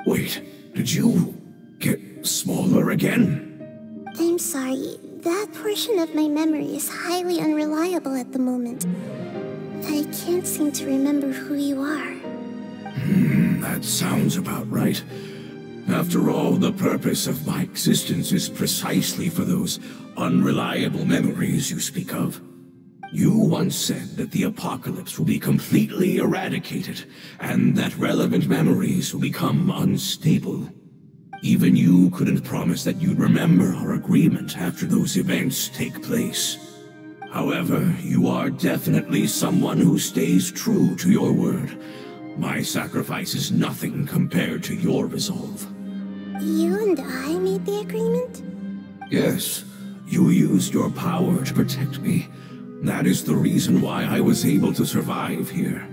Wait, did you get smaller again? I'm sorry, that portion of my memory is highly unreliable at the moment. I can't seem to remember who you are. That sounds about right. After all, the purpose of my existence is precisely for those unreliable memories you speak of. You once said that the apocalypse will be completely eradicated, and that relevant memories will become unstable. Even you couldn't promise that you'd remember our agreement after those events take place. However, you are definitely someone who stays true to your word. My sacrifice is nothing compared to your resolve. You and I made the agreement? Yes, you used your power to protect me. That is the reason why I was able to survive here.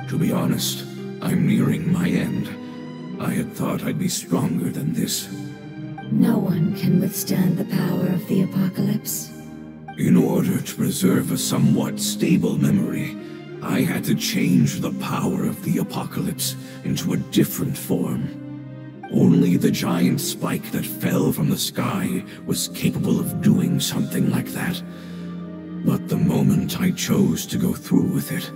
To be honest, I'm nearing my end. I had thought I'd be stronger than this. No one can withstand the power of the apocalypse. In order to preserve a somewhat stable memory, I had to change the power of the apocalypse into a different form. Only the giant spike that fell from the sky was capable of doing something like that. But the moment I chose to go through with it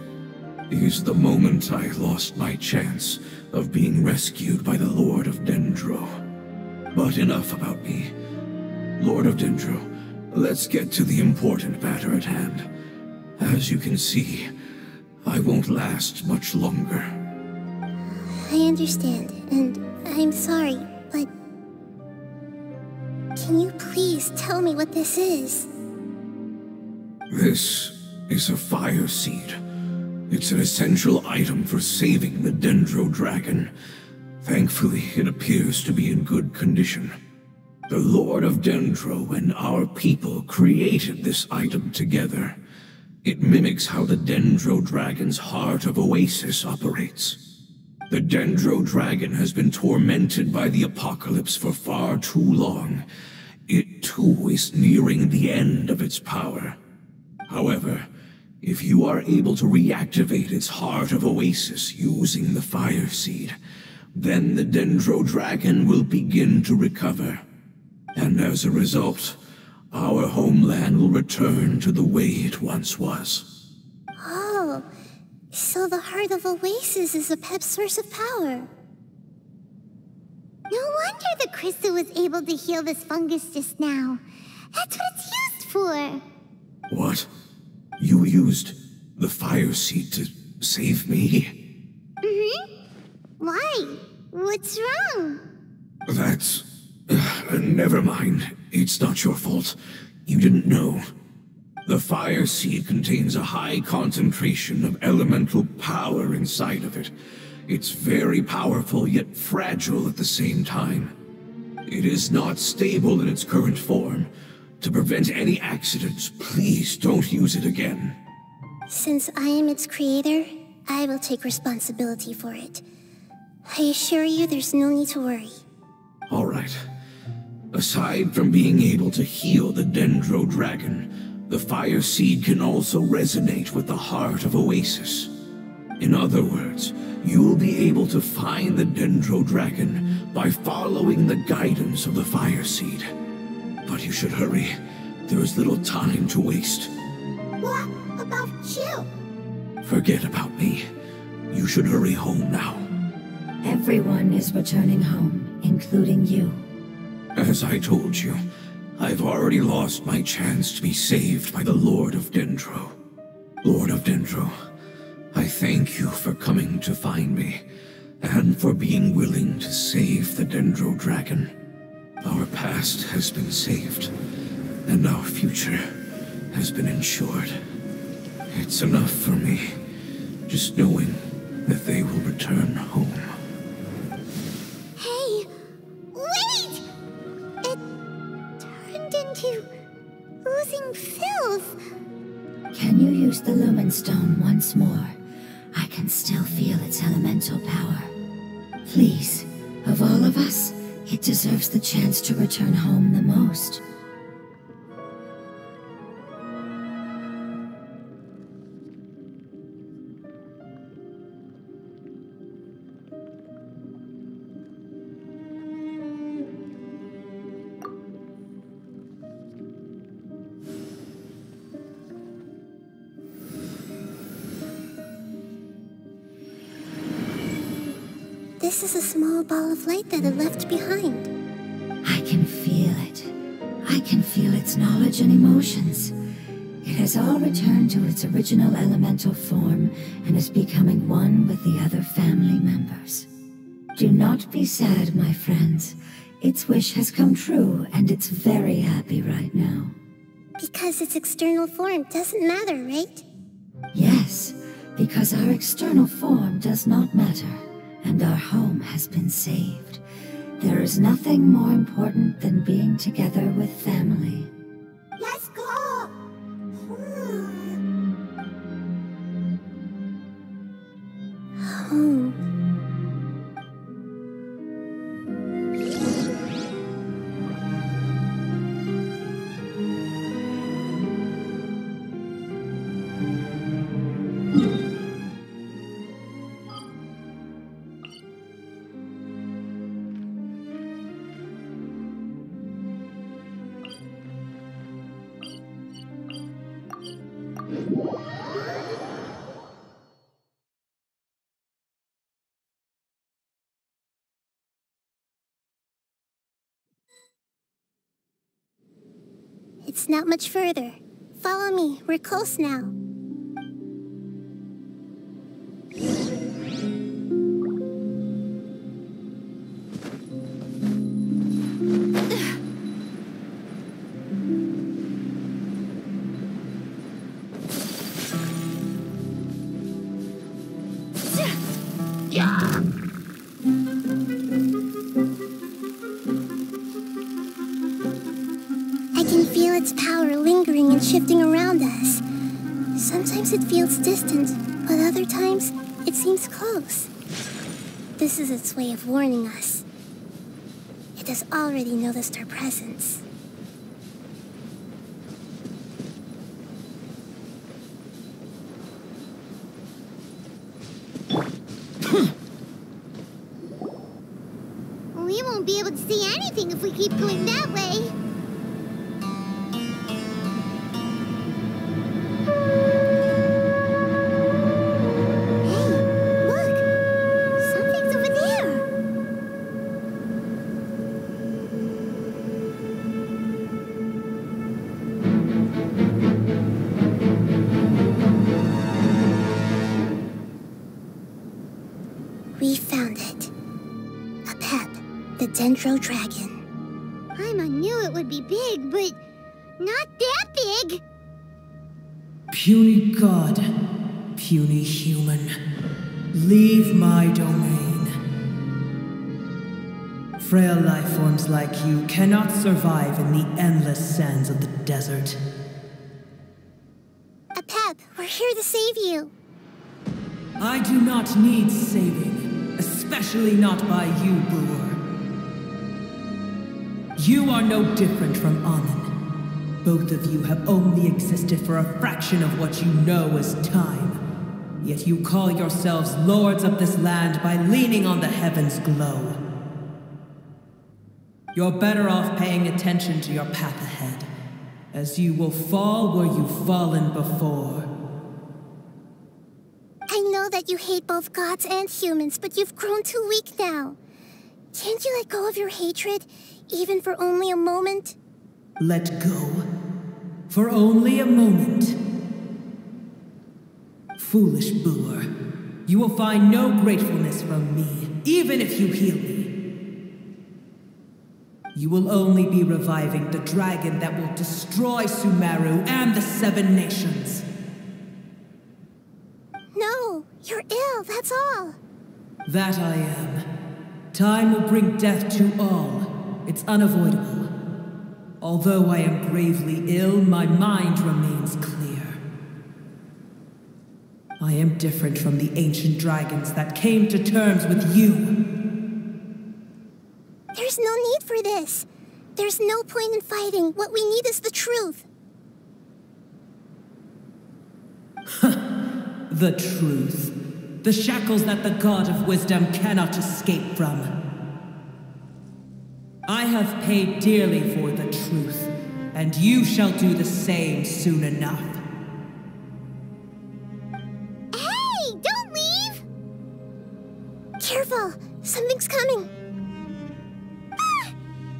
is the moment I lost my chance of being rescued by the Lord of Dendro. But enough about me. Lord of Dendro, let's get to the important matter at hand. As you can see, I won't last much longer. I understand, and I'm sorry, but... Can you please tell me what this is? This is a fire seed. It's an essential item for saving the Dendro dragon. Thankfully, it appears to be in good condition. The Lord of Dendro and our people created this item together. It mimics how the Dendro dragon's heart of Oasis operates. The Dendro dragon has been tormented by the apocalypse for far too long. It too is nearing the end of its power. However, if you are able to reactivate its heart of Oasis using the fire seed, then the Dendro dragon will begin to recover. And as a result, our homeland will return to the way it once was. Oh, so the Heart of Oasis is a pep source of power. No wonder the crystal was able to heal this fungus just now. That's what it's used for. What? You used the fire seed to save me? Why? What's wrong? That's... never mind. It's not your fault. You didn't know. The fire seed contains a high concentration of elemental power inside of it. It's very powerful, yet fragile at the same time. It is not stable in its current form. To prevent any accidents, please don't use it again. Since I am its creator, I will take responsibility for it. I assure you there's no need to worry. All right. Aside from being able to heal the Dendro dragon, the fire seed can also resonate with the heart of Oasis. In other words, you'll be able to find the Dendro dragon by following the guidance of the fire seed. But you should hurry. There is little time to waste. What about you? Forget about me. You should hurry home now. Everyone is returning home, including you. As I told you, I've already lost my chance to be saved by the Lord of Dendro. Lord of Dendro, I thank you for coming to find me, and for being willing to save the Dendro Dragon. Our past has been saved, and our future has been ensured. It's enough for me, just knowing that they will return home. Hey, wait! It turned into oozing filth. Can you use the Lumen Stone once more? I can still feel its elemental power. Please, of all of us, it deserves the chance to return home the most. This is a small ball of light that it left behind. I can feel it. I can feel its knowledge and emotions. It has all returned to its original elemental form and is becoming one with the other family members. Do not be sad, my friends. Its wish has come true, and it's very happy right now. Because its external form doesn't matter, right? Yes, because our external form does not matter, and our home has been saved. There is nothing more important than being together with family. Let's go! Home. It's not much further. Follow me, we're close now. Shifting around us. Sometimes it feels distant, but other times it seems close. This is its way of warning us. It has already noticed our presence. We won't be able to see anything if we keep going that way. Dendro Dragon. Paimon knew it would be big, but not that big. Puny god, puny human, leave my domain. Frail life forms like you cannot survive in the endless sands of the desert. Apep, we're here to save you. I do not need saving, especially not by you, Boor. You are no different from Amun. Both of you have only existed for a fraction of what you know as time. Yet you call yourselves lords of this land by leaning on the heavens' glow. You're better off paying attention to your path ahead, as you will fall where you've fallen before. I know that you hate both gods and humans, but you've grown too weak now. Can't you let go of your hatred, even for only a moment? Let go? For only a moment? Foolish boor. You will find no gratefulness from me, even if you heal me. You will only be reviving the dragon that will destroy Sumeru and the 7 nations. No, you're ill, that's all. That I am. Time will bring death to all. It's unavoidable. Although I am gravely ill, my mind remains clear. I am different from the ancient dragons that came to terms with you. There's no need for this. There's no point in fighting. What we need is the truth. The truth. The shackles that the God of Wisdom cannot escape from. I have paid dearly for the truth, and you shall do the same soon enough. Hey, don't leave! Careful, something's coming.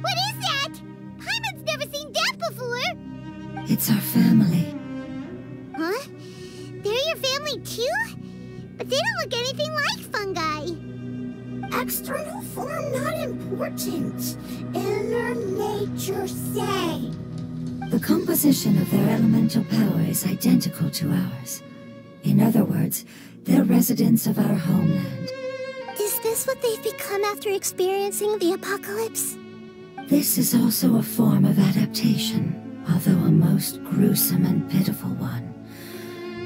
What is that? Paimon's never seen that before! It's our family. Huh? They're your family too? But they don't look anything like fungi. External form not important. Inner nature say. The composition of their elemental power is identical to ours. In other words, they're residents of our homeland. Is this what they've become after experiencing the apocalypse? This is also a form of adaptation, although a most gruesome and pitiful one.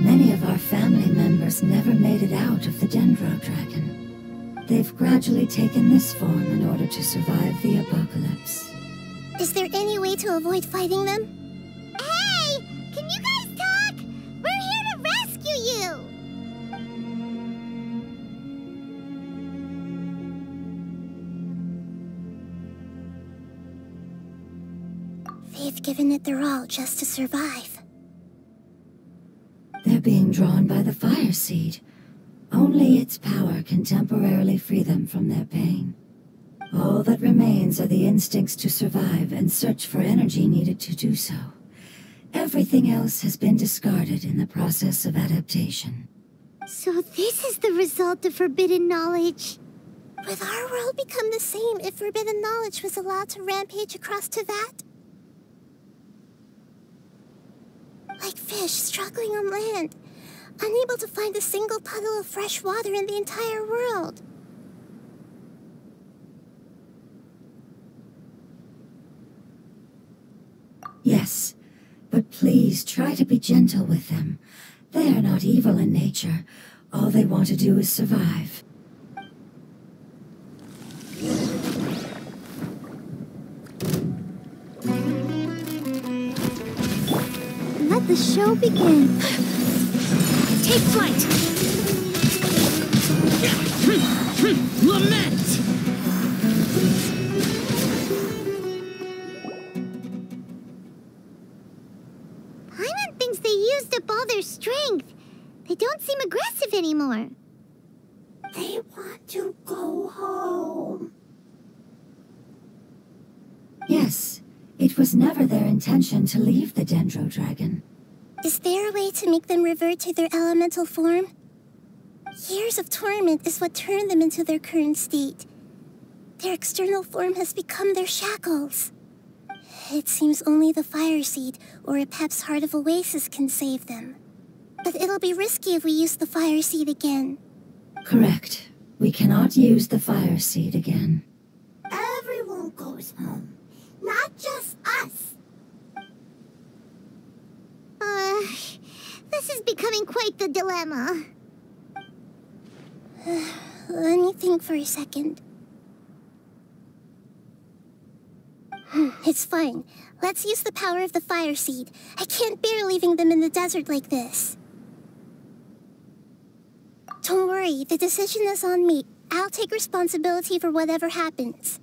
Many of our family members never made it out of the Dendro Dragon. They've gradually taken this form in order to survive the apocalypse. Is there any way to avoid fighting them? Hey! Can you guys talk? We're here to rescue you! They've given it their all just to survive. They're being drawn by the fire seed. Only its power can temporarily free them from their pain. All that remains are the instincts to survive and search for energy needed to do so. Everything else has been discarded in the process of adaptation. So this is the result of forbidden knowledge. Would our world become the same if forbidden knowledge was allowed to rampage across Teyvat? Like fish struggling on land, unable to find a single puddle of fresh water in the entire world. Yes, but please try to be gentle with them. They are not evil in nature. All they want to do is survive. Let the show begin. Take flight! Lament! Paimon thinks they used up all their strength. They don't seem aggressive anymore. They want to go home. Yes, it was never their intention to leave the Dendro Dragon. Is there a way to make them revert to their elemental form? Years of torment is what turned them into their current state. Their external form has become their shackles. It seems only the Fire Seed or Epep's Heart of Oasis can save them. But it'll be risky if we use the Fire Seed again. Correct. We cannot use the Fire Seed again. Everyone goes home, not just us. This is becoming quite the dilemma. Let me think for a second. It's fine. Let's use the power of the Fire Seed. I can't bear leaving them in the desert like this. Don't worry, the decision is on me. I'll take responsibility for whatever happens.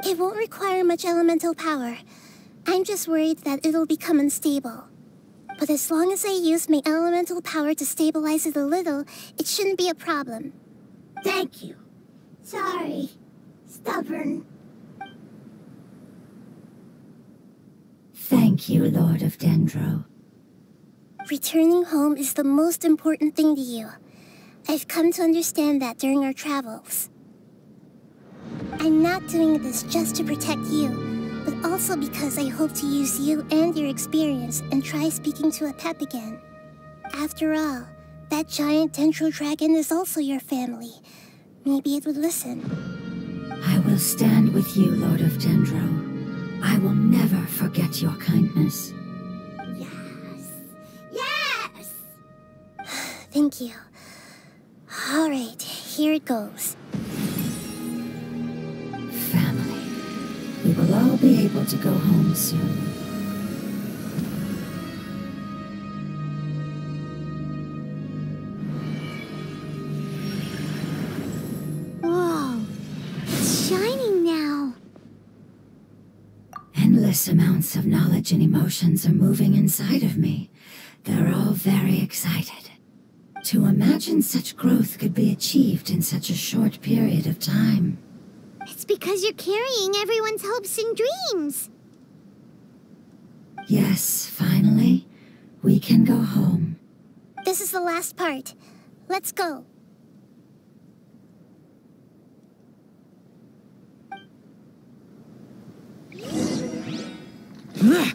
It won't require much elemental power. I'm just worried that it'll become unstable. But as long as I use my elemental power to stabilize it a little, it shouldn't be a problem. Thank you. Sorry. Stubborn. Thank you, Lord of Dendro. Returning home is the most important thing to you. I've come to understand that during our travels. I'm not doing this just to protect you, but also because I hope to use you and your experience and try speaking to a pep again. After all, that giant Dendro dragon is also your family. Maybe it would listen. I will stand with you, Lord of Dendro. I will never forget your kindness. Yes. Yes! Thank you. All right, here it goes. Family. We will all be able to go home soon. Whoa, it's shining now. Endless amounts of knowledge and emotions are moving inside of me. They're all very excited. To imagine such growth could be achieved in such a short period of time. It's because you're carrying everyone's hopes and dreams. Yes, finally, we can go home. This is the last part. Let's go. Yeah!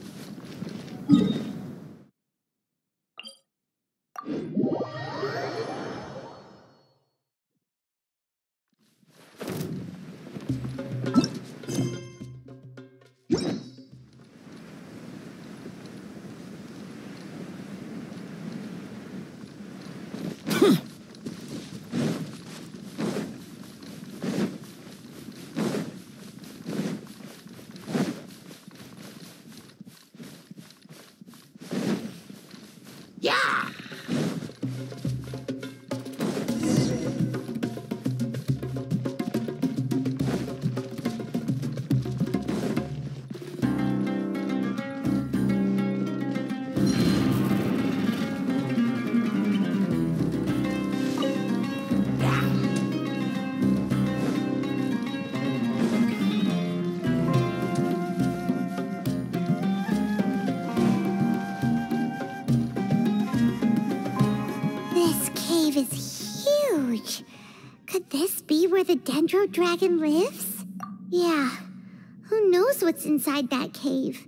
Where the Dendro dragon lives? Yeah, who knows what's inside that cave?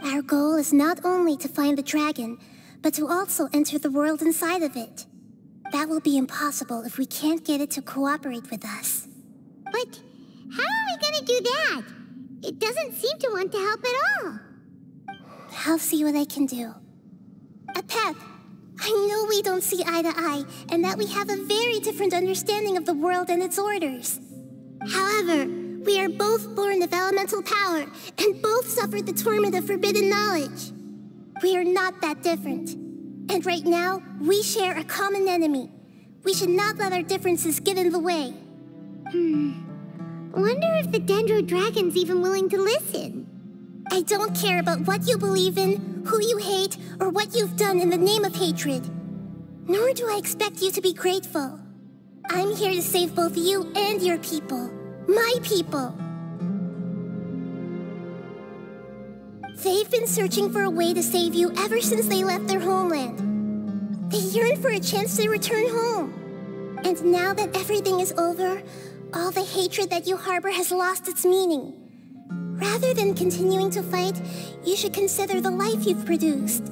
Our goal is not only to find the dragon, but to also enter the world inside of it. That will be impossible if we can't get it to cooperate with us. But how are we gonna do that? It doesn't seem to want to help at all. I'll see what I can do. Pep, I know we don't see eye to eye, and that we have a very different understanding of the world and its orders. However, we are both born of elemental power, and both suffered the torment of forbidden knowledge. We are not that different. And right now, we share a common enemy. We should not let our differences get in the way. Wonder if the Dendro dragon's even willing to listen. I don't care about what you believe in, who you hate, or what you've done in the name of hatred. Nor do I expect you to be grateful. I'm here to save both you and your people. My people. They've been searching for a way to save you ever since they left their homeland. They yearn for a chance to return home. And now that everything is over, all the hatred that you harbor has lost its meaning. Rather than continuing to fight, you should consider the life you've produced.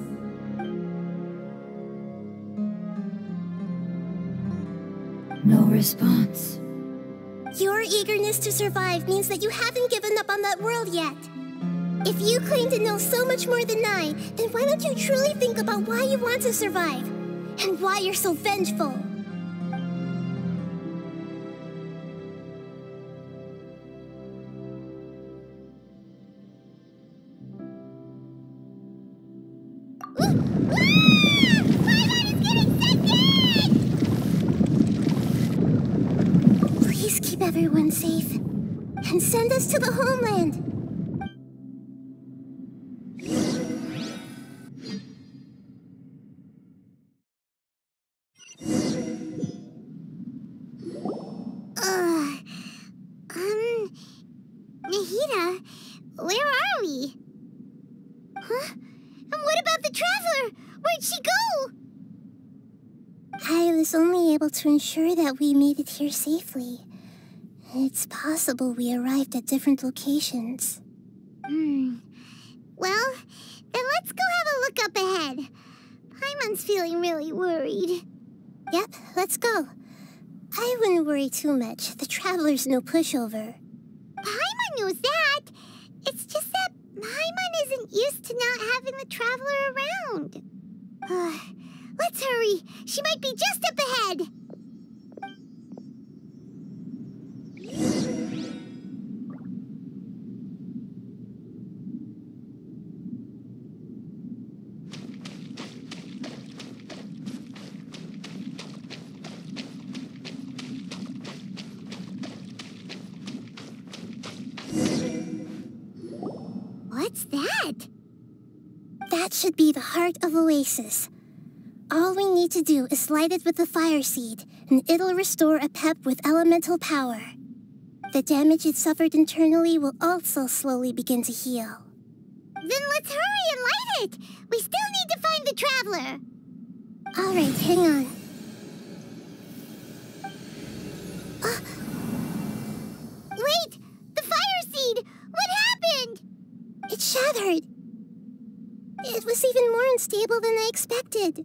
No response. Your eagerness to survive means that you haven't given up on that world yet. If you claim to know so much more than I, then why don't you truly think about why you want to survive? And why you're so vengeful? Please keep everyone safe. And send us to the homeland. Nahida, where are we? Huh? And what about the Traveler? Where'd she go? I was only able to ensure that we made it here safely. It's possible we arrived at different locations. Well, then let's go have a look up ahead. Paimon's feeling really worried. Yep, let's go. I wouldn't worry too much. The Traveler's no pushover. Paimon knows that. It's just that Paimon isn't used to not having the Traveler around. Let's hurry. She might be just up ahead. What's that? That should be the heart of Oasis. All we need to do is light it with the fire seed, and it'll restore a pep with elemental power. The damage it suffered internally will also slowly begin to heal. Then let's hurry and light it! We still need to find the Traveler! Alright, hang on. Wait! The fire seed! What happened? It shattered. It was even more unstable than I expected.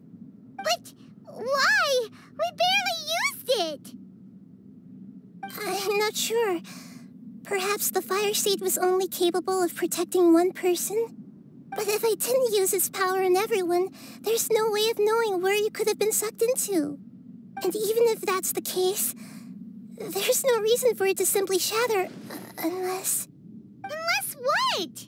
But why? We barely used it! I'm not sure. Perhaps the fire seed was only capable of protecting one person? But if I didn't use its power on everyone, there's no way of knowing where you could have been sucked into. And even if that's the case, there's no reason for it to simply shatter, unless... Unless what?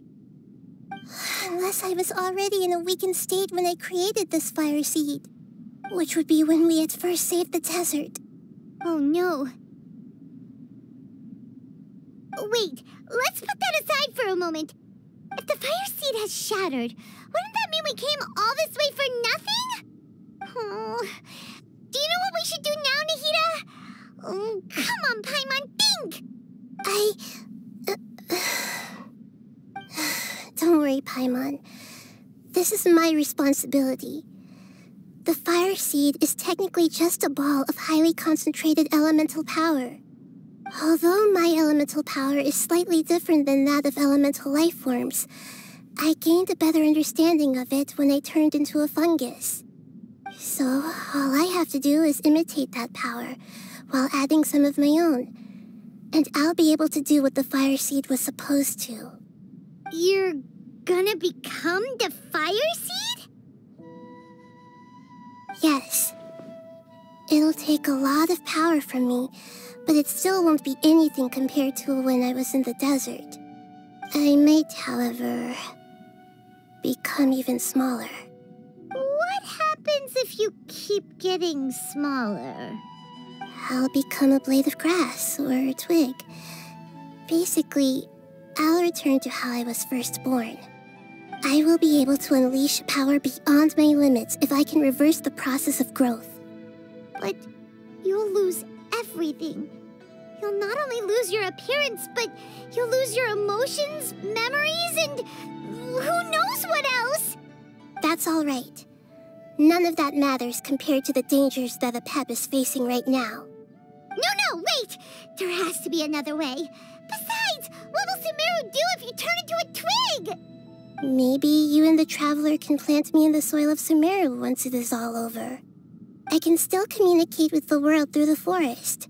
Unless I was already in a weakened state when I created this fire seed. Which would be when we had first saved the desert. Oh no. Wait, let's put that aside for a moment. If the fire seed has shattered, wouldn't that mean we came all this way for nothing? Oh, do you know what we should do now, Nahida? Oh, come on, Paimon, think! Don't worry, Paimon. This is my responsibility. The fire seed is technically just a ball of highly concentrated elemental power. Although my elemental power is slightly different than that of elemental life forms, I gained a better understanding of it when I turned into a fungus. So, all I have to do is imitate that power, while adding some of my own. And I'll be able to do what the fire seed was supposed to. You're gonna become the fire seed? Yes. It'll take a lot of power from me, but it still won't be anything compared to when I was in the desert. I might, however, become even smaller. What happens if you keep getting smaller? I'll become a blade of grass or a twig. Basically, I'll return to how I was first born. I will be able to unleash power beyond my limits if I can reverse the process of growth. But you'll lose everything. You'll not only lose your appearance, but you'll lose your emotions, memories, and who knows what else? That's all right. None of that matters compared to the dangers that the Pep is facing right now. No, wait! There has to be another way. Besides, what will Sumeru do if you turn into a twig? Maybe you and the Traveler can plant me in the soil of Sumeru once it is all over. I can still communicate with the world through the forest.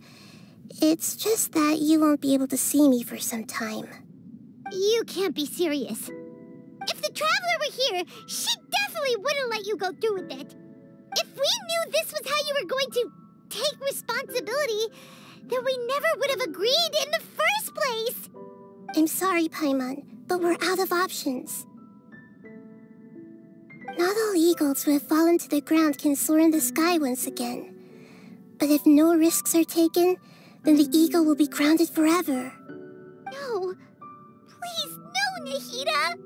It's just that you won't be able to see me for some time. You can't be serious. If the Traveler were here, she definitely wouldn't let you go through with it. If we knew this was how you were going to take responsibility, then we never would have agreed in the first place. I'm sorry, Paimon, but we're out of options. Not all eagles who have fallen to the ground can soar in the sky once again. But if no risks are taken, then the eagle will be grounded forever. No. Please, no, Nahida!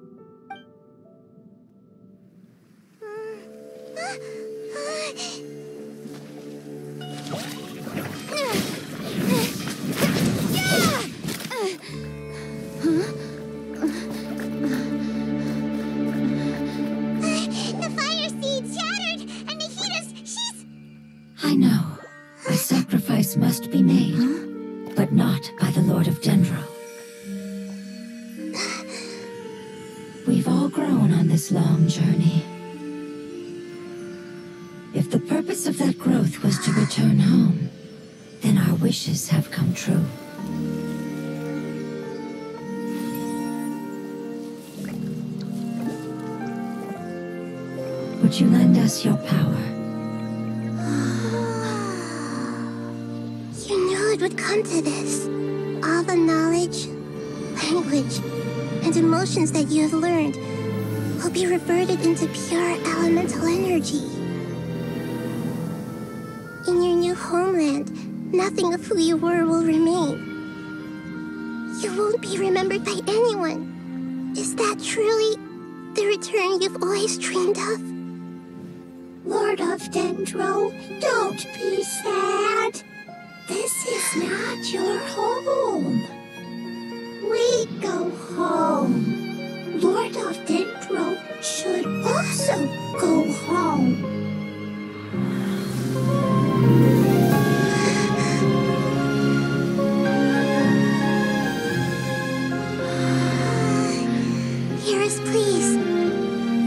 Huh? the Lord of Dendro. We've all grown on this long journey. If the purpose of that growth was to return home, then our wishes have come true. Would you lend us your power? You knew it would come to this. All the knowledge, language, and emotions that you have learned will be reverted into pure elemental energy. In your new homeland, nothing of who you were will remain. You won't be remembered by anyone. Is that truly the return you've always dreamed of? Lord of Dendro, don't be sad. This is not your home. We go home. Lord of Dendro should also go home. Hear us, please.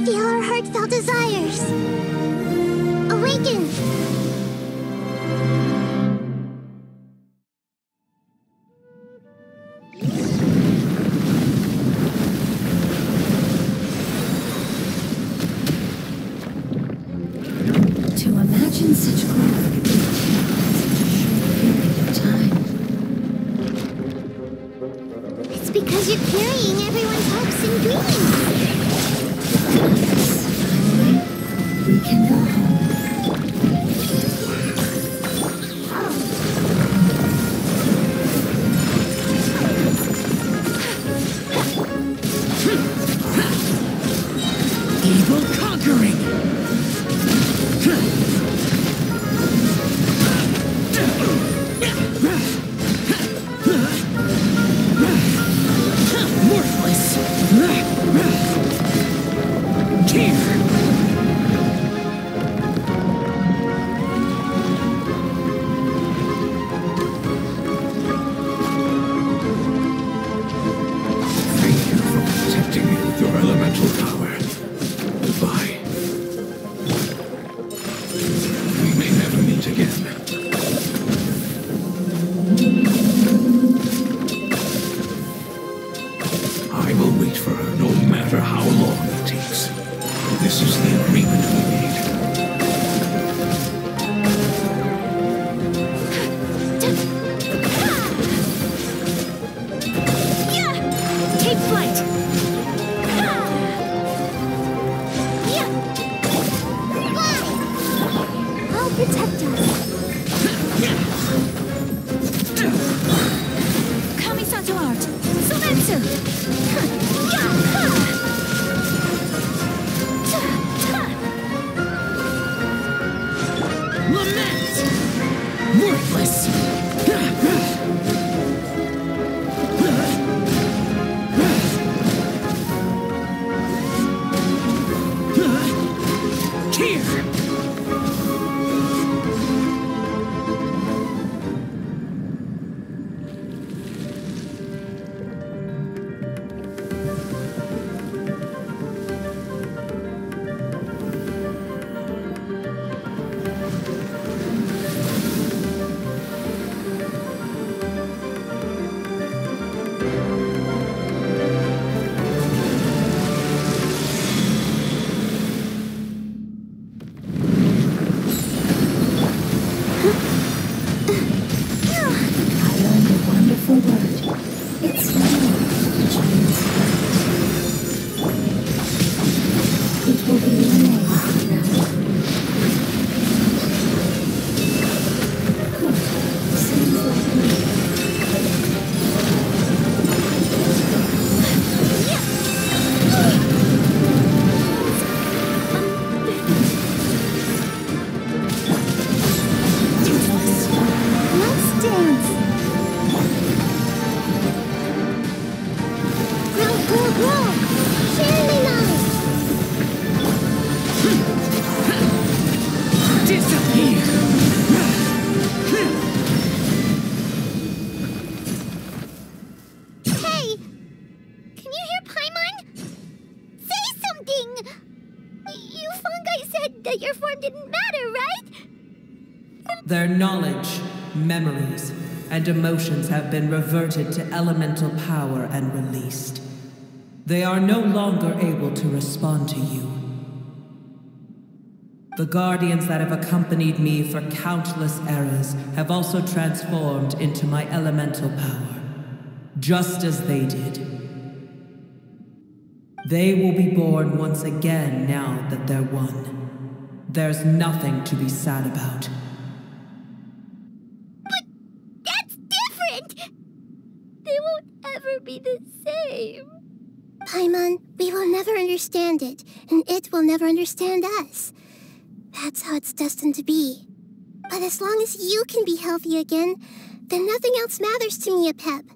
Feel our heartfelt desires. Awaken! To imagine such growth could be in such a short period of time. It's because you're carrying everyone's hopes and dreams. Finally, we can go home. Evil conquering! Worthless! Tear! Thank you for protecting me with your elemental power. Goodbye. We may never meet again. I will wait for her no matter how long it takes. This is the agreement we made. Take flight! I'll protect us. Kamisato art! Sumeru! Lament! Worthless! Tear! I learned a wonderful word. It's no, which means it will be your name now. Good. Seems like me. didn't matter, right? Their knowledge, memories, and emotions have been reverted to elemental power and released. They are no longer able to respond to you. The guardians that have accompanied me for countless eras have also transformed into my elemental power, just as they did. They will be born once again now that they're one. There's nothing to be sad about. But that's different! They won't ever be the same. Paimon, we will never understand it, and it will never understand us. That's how it's destined to be. But as long as you can be healthy again, then nothing else matters to me, Apep.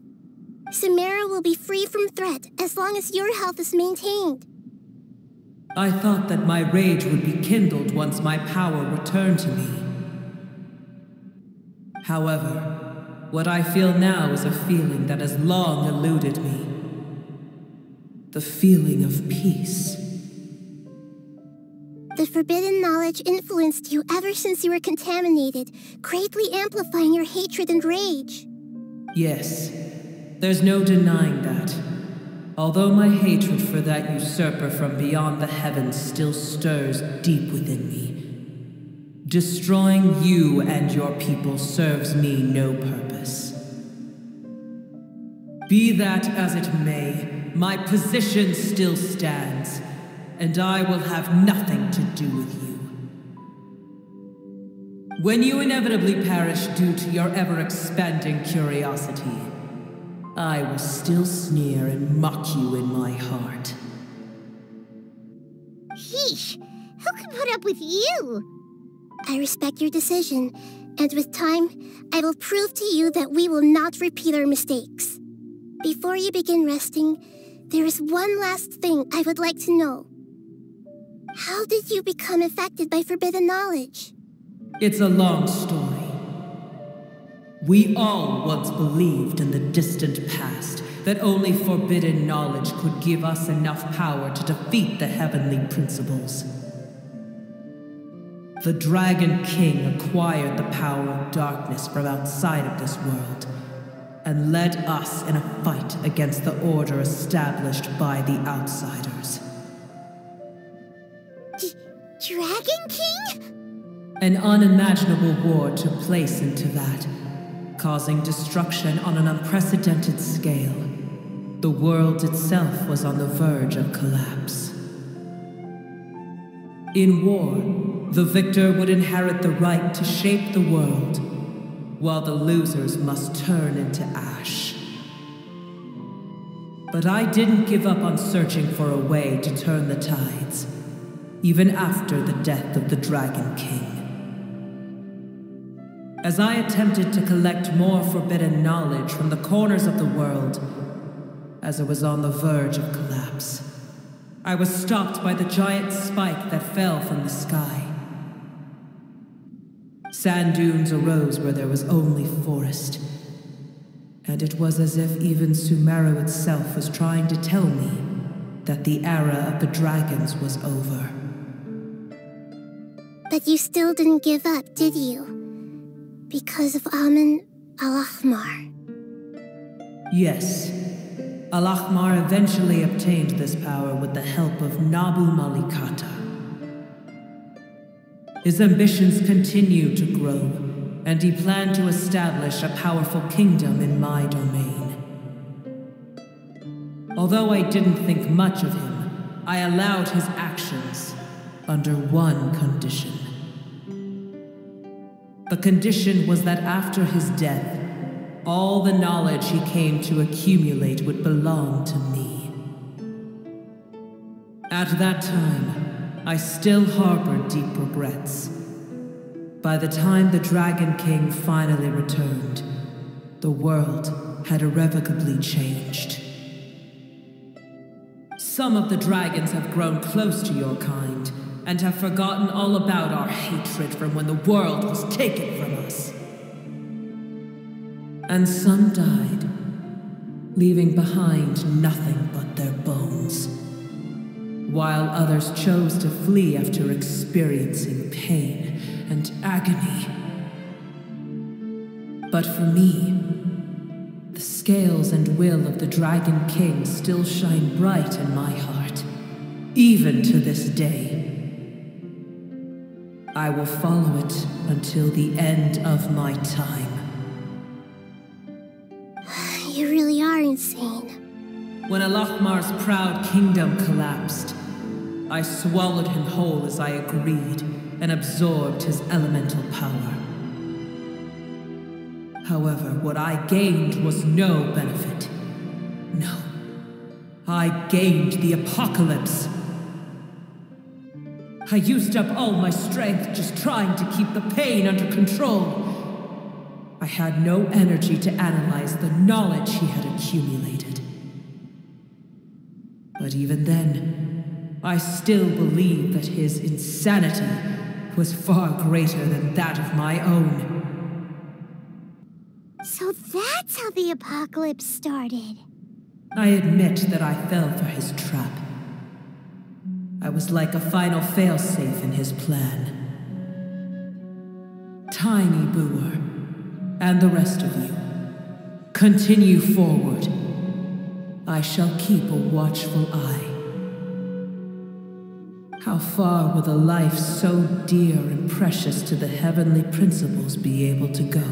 Sumeru will be free from threat as long as your health is maintained. I thought that my rage would be kindled once my power returned to me. However, what I feel now is a feeling that has long eluded me. The feeling of peace. The forbidden knowledge influenced you ever since you were contaminated, greatly amplifying your hatred and rage. Yes, there's no denying that. Although my hatred for that usurper from beyond the heavens still stirs deep within me, destroying you and your people serves me no purpose. Be that as it may, my position still stands, and I will have nothing to do with you. When you inevitably perish due to your ever-expanding curiosity, I will still sneer and mock you in my heart. Sheesh, who can put up with you? I respect your decision, and with time, I will prove to you that we will not repeat our mistakes. Before you begin resting, there is one last thing I would like to know. How did you become affected by forbidden knowledge? It's a long story. We all once believed in the distant past that only forbidden knowledge could give us enough power to defeat the heavenly principles. The Dragon King acquired the power of darkness from outside of this world and led us in a fight against the order established by the outsiders. Dragon King? An unimaginable war took place into that, causing destruction on an unprecedented scale. The world itself was on the verge of collapse. In war, the victor would inherit the right to shape the world, while the losers must turn into ash. But I didn't give up on searching for a way to turn the tides, even after the death of the Dragon King. As I attempted to collect more forbidden knowledge from the corners of the world, as it was on the verge of collapse, I was stopped by the giant spike that fell from the sky. Sand dunes arose where there was only forest, and it was as if even Sumeru itself was trying to tell me that the era of the dragons was over. But you still didn't give up, did you? Because of Amun Al-Ahmar. Yes. Al-Ahmar eventually obtained this power with the help of Nabu Malikata. His ambitions continued to grow, and he planned to establish a powerful kingdom in my domain. Although I didn't think much of him, I allowed his actions under one condition. The condition was that after his death, all the knowledge he came to accumulate would belong to me. At that time, I still harbored deep regrets. By the time the Dragon King finally returned, the world had irrevocably changed. Some of the dragons have grown close to your kind, and have forgotten all about our hatred from when the world was taken from us. And some died, leaving behind nothing but their bones. while others chose to flee after experiencing pain and agony. But for me, the scales and will of the Dragon King still shine bright in my heart, even to this day. I will follow it until the end of my time. You really are insane. When Alachmar's proud kingdom collapsed, I swallowed him whole as I agreed and absorbed his elemental power. However, what I gained was no benefit. No. I gained the apocalypse. I used up all my strength just trying to keep the pain under control. I had no energy to analyze the knowledge he had accumulated. But even then, I still believe that his insanity was far greater than that of my own. So that's how the apocalypse started. I admit that I fell for his trap. I was like a final failsafe in his plan. Tiny Booer, and the rest of you, continue forward. I shall keep a watchful eye. How far will a life so dear and precious to the heavenly principles be able to go?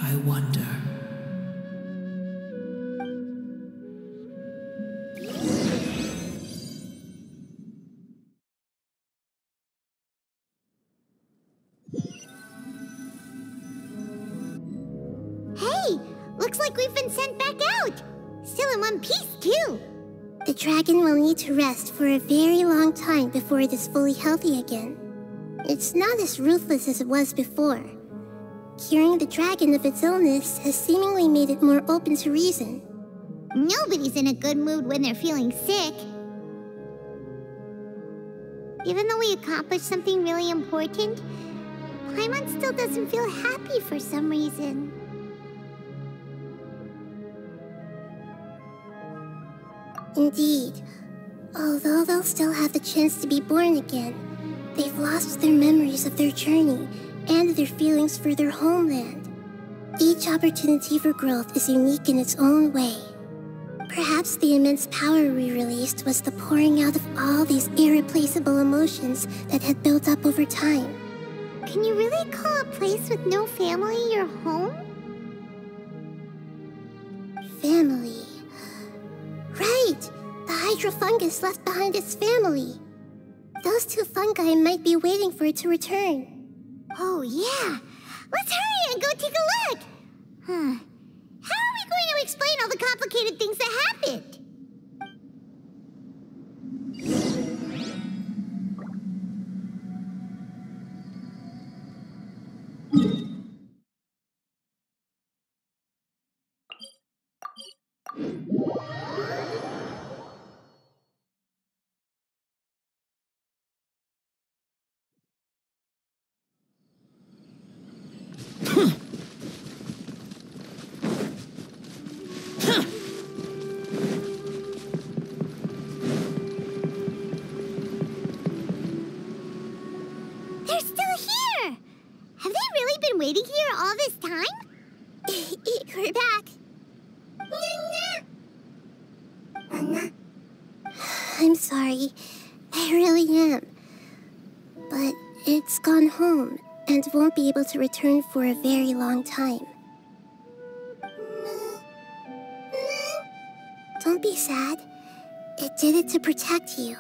I wonder. Hey! Looks like we've been sent back out! Still in one piece, too! The dragon will need to rest for a very long time before it is fully healthy again. It's not as ruthless as it was before. Curing the dragon of its illness has seemingly made it more open to reason. Nobody's in a good mood when they're feeling sick. Even though we accomplished something really important, Paimon still doesn't feel happy for some reason. Indeed. Although they'll still have the chance to be born again, they've lost their memories of their journey and their feelings for their homeland. Each opportunity for growth is unique in its own way. Perhaps the immense power we released was the pouring out of all these irreplaceable emotions that had built up over time. Can you really call a place with no family your home? Family. Right! The hydrofungus left behind its family. Those two fungi might be waiting for it to return. Oh, yeah. Let's hurry and go take a look. How are we going to explain all the complicated things that happened? They're still here! Have they really been waiting here all this time? We're back. I'm sorry. I really am. But it's gone home and won't be able to return for a very long time. Don't be sad. It did it to protect you.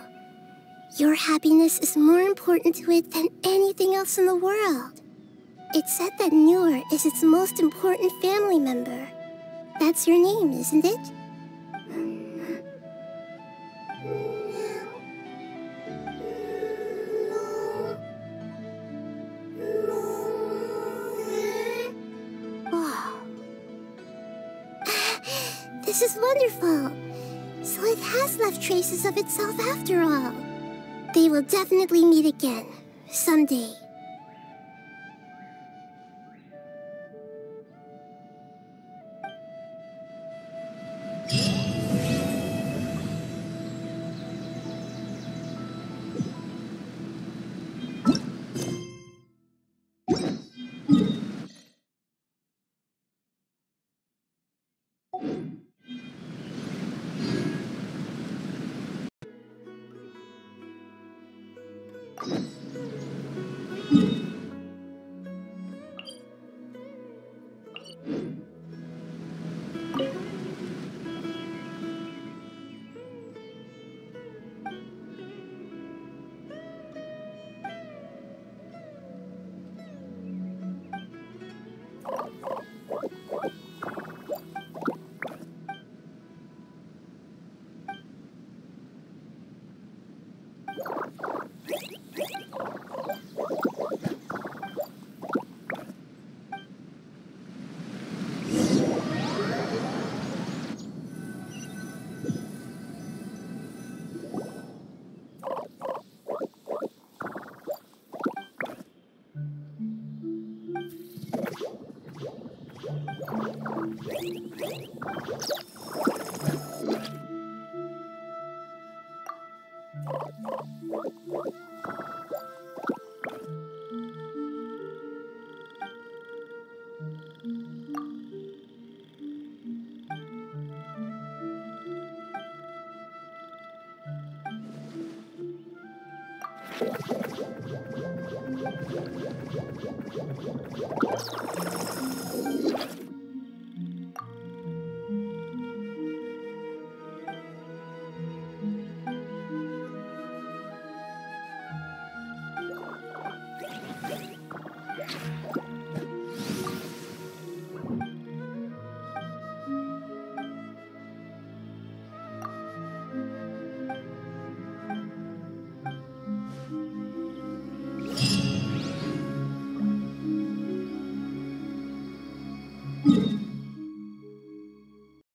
Your happiness is more important to it than anything else in the world. It's said that Nuer is its most important family member. That's your name, isn't it? Wow. This is wonderful. So it has left traces of itself after all. They will definitely meet again, someday.